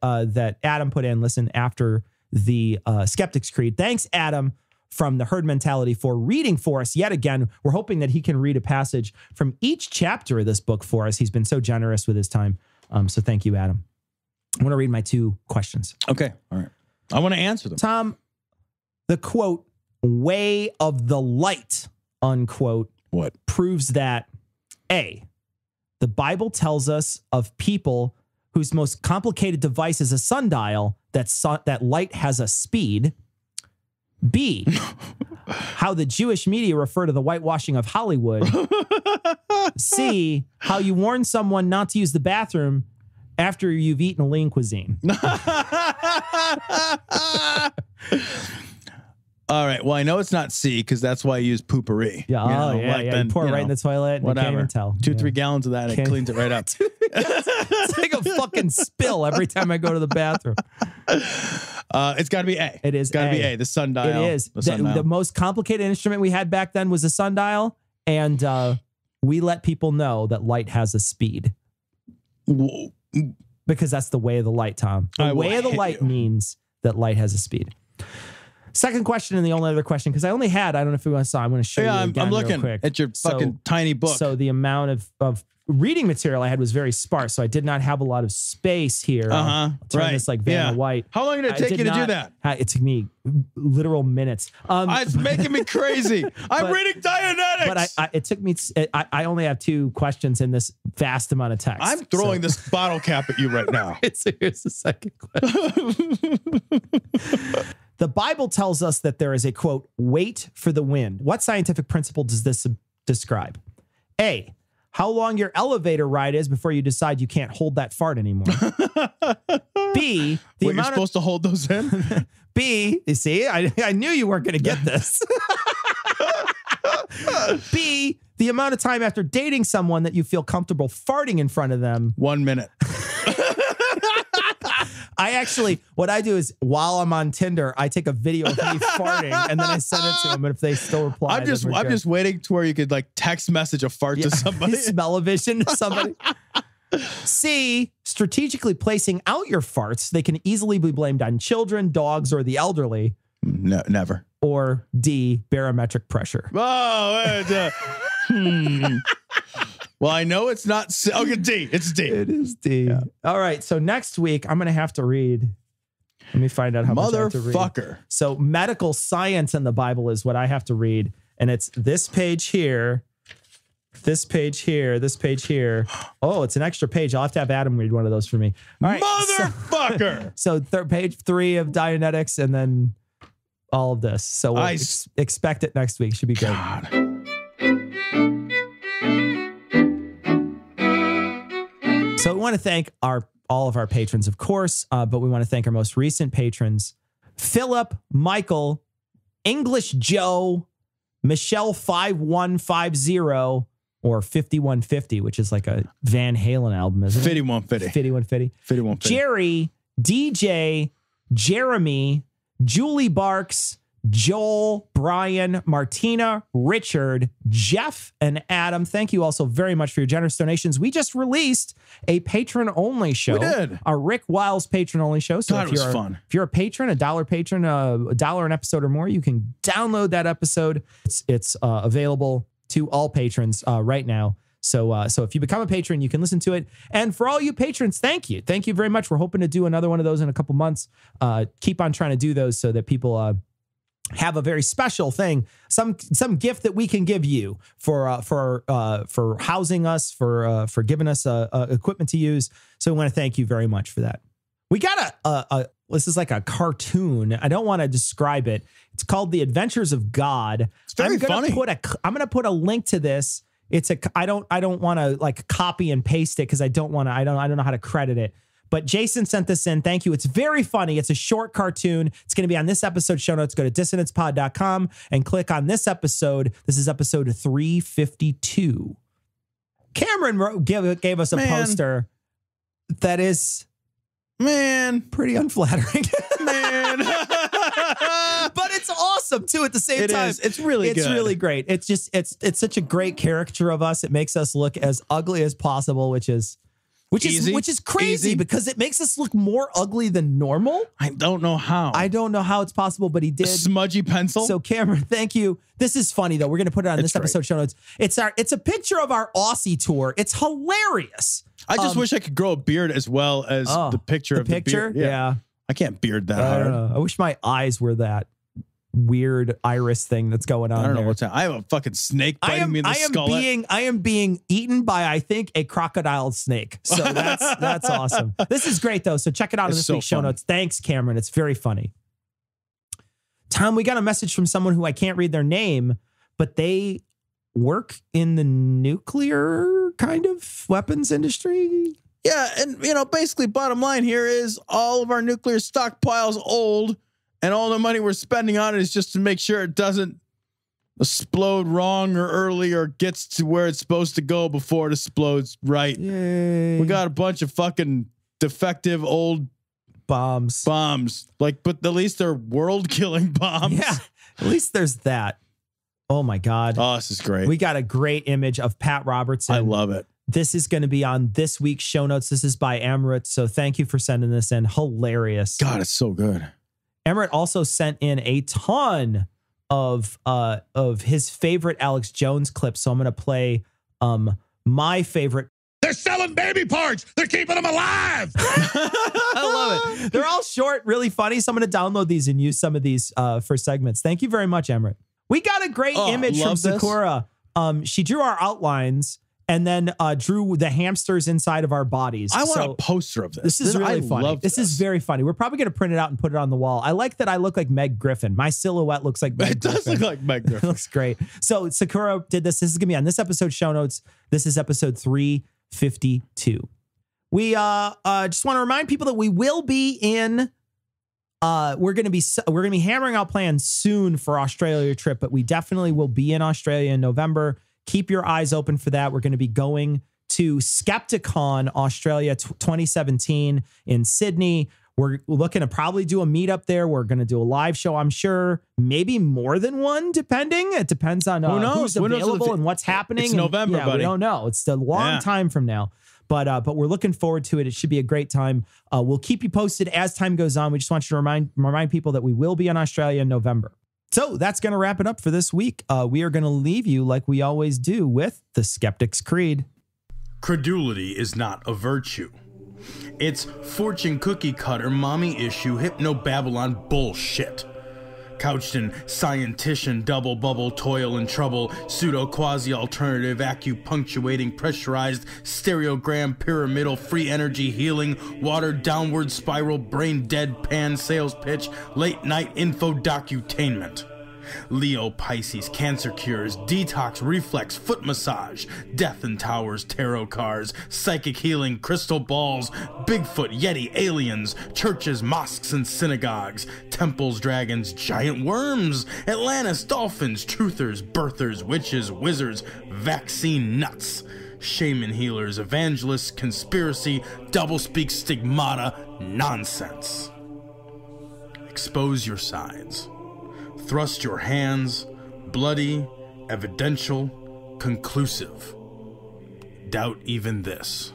Adam put in, listen after the Skeptic's Creed. Thanks, Adam, from the Herd Mentality for reading for us yet again. We're hoping that he can read a passage from each chapter of this book for us. He's been so generous with his time. So thank you, Adam. I want to read my 2 questions. Okay. All right. I want to answer them. Tom, the quote, way of the light, unquote, what proves that A, the Bible tells us of people whose most complicated device is a sundial, that light has a speed. B, how the Jewish media refer to the whitewashing of Hollywood. C, how you warn someone not to use the bathroom after you've eaten a lean cuisine. All right. Well, I know it's not C because that's why I use poopery. Yeah. You pour it right in the toilet. And whatever. You can't even tell. 2-3 gallons of that. It cleans it right up. It's like a fucking spill every time I go to the bathroom. It's got to be A. It is got to be A. The sundial. It is. The most complicated instrument we had back then was a sundial, and we let people know that light has a speed. Whoa. Because that's the way of the light, Tom. The way of the light means that light has a speed. Second question, and the only other question, because I only had, I don't know if you saw, I'm going to show you again I'm looking real quick. at your fucking tiny book. So the amount of reading material I had was very sparse, so I did not have a lot of space here. I'll turn this like Vanna White. How long did it take you to do that? It took me literal minutes. It's making me crazy. I'm reading Dianetics. But it took me, I only have 2 questions in this vast amount of text. I'm throwing this bottle cap at you right now. Here's the second question. The Bible tells us that there is a, quote, wait for the wind. What scientific principle does this describe? A, how long your elevator ride is before you decide you can't hold that fart anymore. B, you're supposed to hold those in? B, you see, I knew you weren't going to get this. B, the amount of time after dating someone that you feel comfortable farting in front of them. 1 minute. I actually, what I do is while I'm on Tinder, I take a video of me farting and then I send it to them. And if they still reply, I'm just waiting to where you could like text message a fart to somebody. Smell-o-vision to somebody. C, strategically placing out your farts. They can easily be blamed on children, dogs, or the elderly. No, never. Or D, barometric pressure. Oh, well, I know it's not. Okay, D. It's D. It is D. Yeah. All right. So next week, I'm going to have to read. Let me find out how much I have to read. Motherfucker. So medical science in the Bible is what I have to read. And it's this page here, this page here, this page here. Oh, it's an extra page. I'll have to have Adam read one of those for me. All right. Motherfucker. So page 3 of Dianetics and then all of this. So we'll expect it next week. Should be good. God. So we want to thank all of our patrons, of course, but we want to thank our most recent patrons, Philip, Michael, English Joe, Michelle 5150, or 5150, which is like a Van Halen album, isn't it? 5150. Jerry, DJ, Jeremy, Julie Barks, Joel, Brian, Martina, Richard, Jeff, and Adam. Thank you also very much for your generous donations. We just released a patron-only show. We did. Our Rick Wiles patron-only show. So God, it was fun. If you're a patron, $1 patron, $1 an episode or more, you can download that episode. It's available to all patrons right now. So if you become a patron, you can listen to it. And for all you patrons, thank you. Thank you very much. We're hoping to do another one of those in a couple months. Keep on trying to do those so that people have a very special thing, some gift that we can give you for housing us, for giving us equipment to use. So we want to thank you very much for that. We got this is like a cartoon. I don't want to describe it. It's called The Adventures of God. It's very funny. I'm going to put a link to this. I don't want to like copy and paste it because I don't know how to credit it. But Jason sent this in. Thank you. It's very funny. It's a short cartoon. It's going to be on this episode show notes. Go to dissonancepod.com and click on this episode. This is episode 352. Cameron gave us a poster that is, pretty unflattering. But it's awesome too at the same time. It is. It's really good. It's really great. It's just, it's such a great caricature of us. It makes us look as ugly as possible, which is Which is crazy because it makes us look more ugly than normal. I don't know how. I don't know how it's possible, but he did. A smudgy pencil. So Cameron, thank you. This is funny though. We're going to put it on this episode show notes. It's a picture of our Aussie tour. It's hilarious. I just wish I could grow a beard as well as the picture of the beard. Yeah. I can't beard that hard. I wish my eyes were that weird iris thing that's going on. I don't know there. what's happening. I have a fucking snake biting me in the skull. I am being eaten by, I think, a crocodile snake. So that's awesome. This is great though. So check it out in this week's show notes. Thanks, Cameron. It's very funny. Tom, we got a message from someone who I can't read their name, but they work in the nuclear kind of weapons industry. Yeah, and basically bottom line here is all of our nuclear stockpile's old. And all the money we're spending on it is just to make sure it doesn't explode wrong or early or gets to where it's supposed to go before it explodes right. Yay. We got a bunch of fucking defective old bombs. But at least they're world-killing bombs. Yeah, at least there's that. Oh, my God. Oh, this is great. We got a great image of Pat Robertson. I love it. This is going to be on this week's show notes. This is by Emmerich. So thank you for sending this in. Hilarious. God, it's so good. Emmerich also sent in a ton of his favorite Alex Jones clips. So I'm going to play my favorite. They're selling baby parts. They're keeping them alive. I love it. They're all short, really funny. So I'm going to download these and use some of these for segments. Thank you very much, Emmerich. We got a great image from Sakura. She drew our outlines and then drew the hamsters inside of our bodies. I want a poster of this. This is really funny. This is very funny. We're probably going to print it out and put it on the wall. I like that I look like Meg Griffin. My silhouette looks like Meg Griffin. It does look like Meg Griffin. It looks great. So Sakura did this. This is going to be on this episode show notes. This is episode 352. We just want to remind people that we will be in we're going to be hammering out plans soon for Australia trip, but we definitely will be in Australia in November. Keep your eyes open for that. We're going to be going to Skepticon Australia 2017 in Sydney. We're looking to probably do a meetup there. We're going to do a live show, I'm sure. Maybe more than one, depending. It depends on who's available and what's happening. It's November, buddy. We don't know. It's a long time from now. But we're looking forward to it. It should be a great time. We'll keep you posted as time goes on. We just want you to remind people that we will be in Australia in November. So that's going to wrap it up for this week. We are going to leave you like we always do with the Skeptic's Creed. Credulity is not a virtue. It's fortune cookie cutter, mommy issue, hypno-Babylon bullshit. Couched in scientician, double bubble, toil and trouble, pseudo quasi alternative, acupunctuating, pressurized, stereogram, pyramidal, free energy healing, watered downward spiral, brain deadpan sales pitch, late night info docutainment. Leo, Pisces, cancer cures, detox, reflex, foot massage, death and towers, tarot cards, psychic healing, crystal balls, Bigfoot, Yeti, aliens, churches, mosques and synagogues, temples, dragons, giant worms, Atlantis, dolphins, truthers, birthers, witches, wizards, vaccine nuts, shaman healers, evangelists, conspiracy, doublespeak, stigmata, nonsense. Expose your sides. Thrust your hands, bloody, evidential, conclusive. Doubt even this.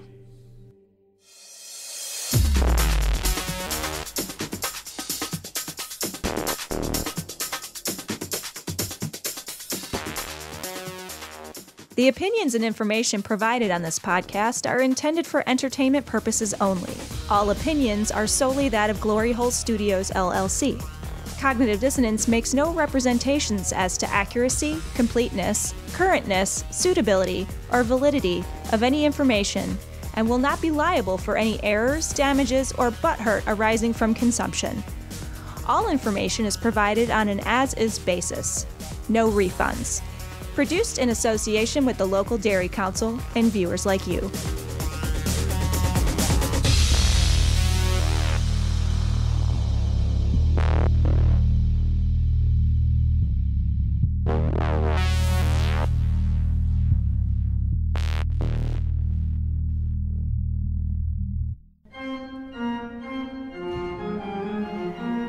The opinions and information provided on this podcast are intended for entertainment purposes only. All opinions are solely that of Glory Hole Studios, LLC. Cognitive Dissonance makes no representations as to accuracy, completeness, currentness, suitability, or validity of any information, and will not be liable for any errors, damages, or butthurt arising from consumption. All information is provided on an as-is basis. No refunds. Produced in association with the local Dairy Council and viewers like you.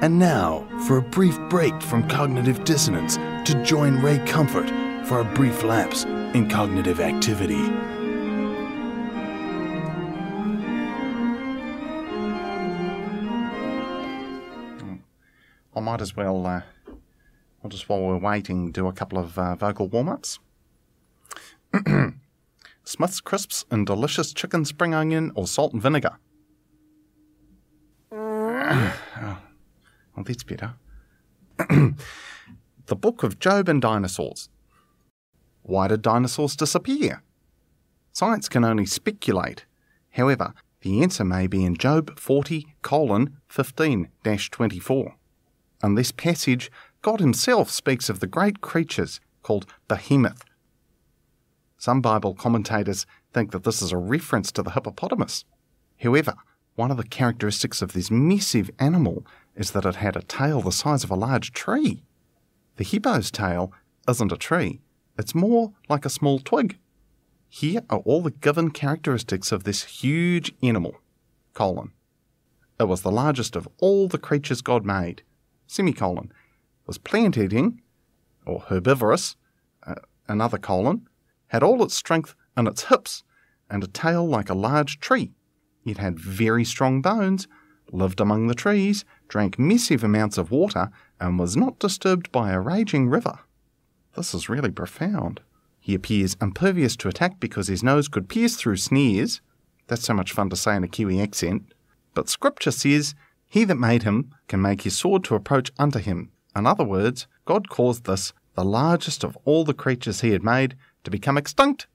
And now, for a brief break from cognitive dissonance, to join Ray Comfort for a brief lapse in cognitive activity. might as well, just while we're waiting, do a couple of vocal warm-ups. Smith's crisps and delicious chicken spring onion or salt and vinegar. Oh, that's better. The Book of Job and Dinosaurs. Why did dinosaurs disappear? Science can only speculate. However, the answer may be in Job 40:15-24. In this passage, God himself speaks of the great creatures called behemoth. Some Bible commentators think that this is a reference to the hippopotamus. However, one of the characteristics of this massive animal is that it had a tail the size of a large tree. The hippo's tail isn't a tree, it's more like a small twig. Here are all the given characteristics of this huge animal, : it was the largest of all the creatures God made, : was plant-eating, or herbivorous, : had all its strength in its hips, and a tail like a large tree. It had very strong bones, lived among the trees, drank massive amounts of water, and was not disturbed by a raging river. This is really profound. He appears impervious to attack because his nose could pierce through snares. That's so much fun to say in a Kiwi accent. But Scripture says, he that made him can make his sword to approach unto him. In other words, God caused this, the largest of all the creatures he had made, to become extinct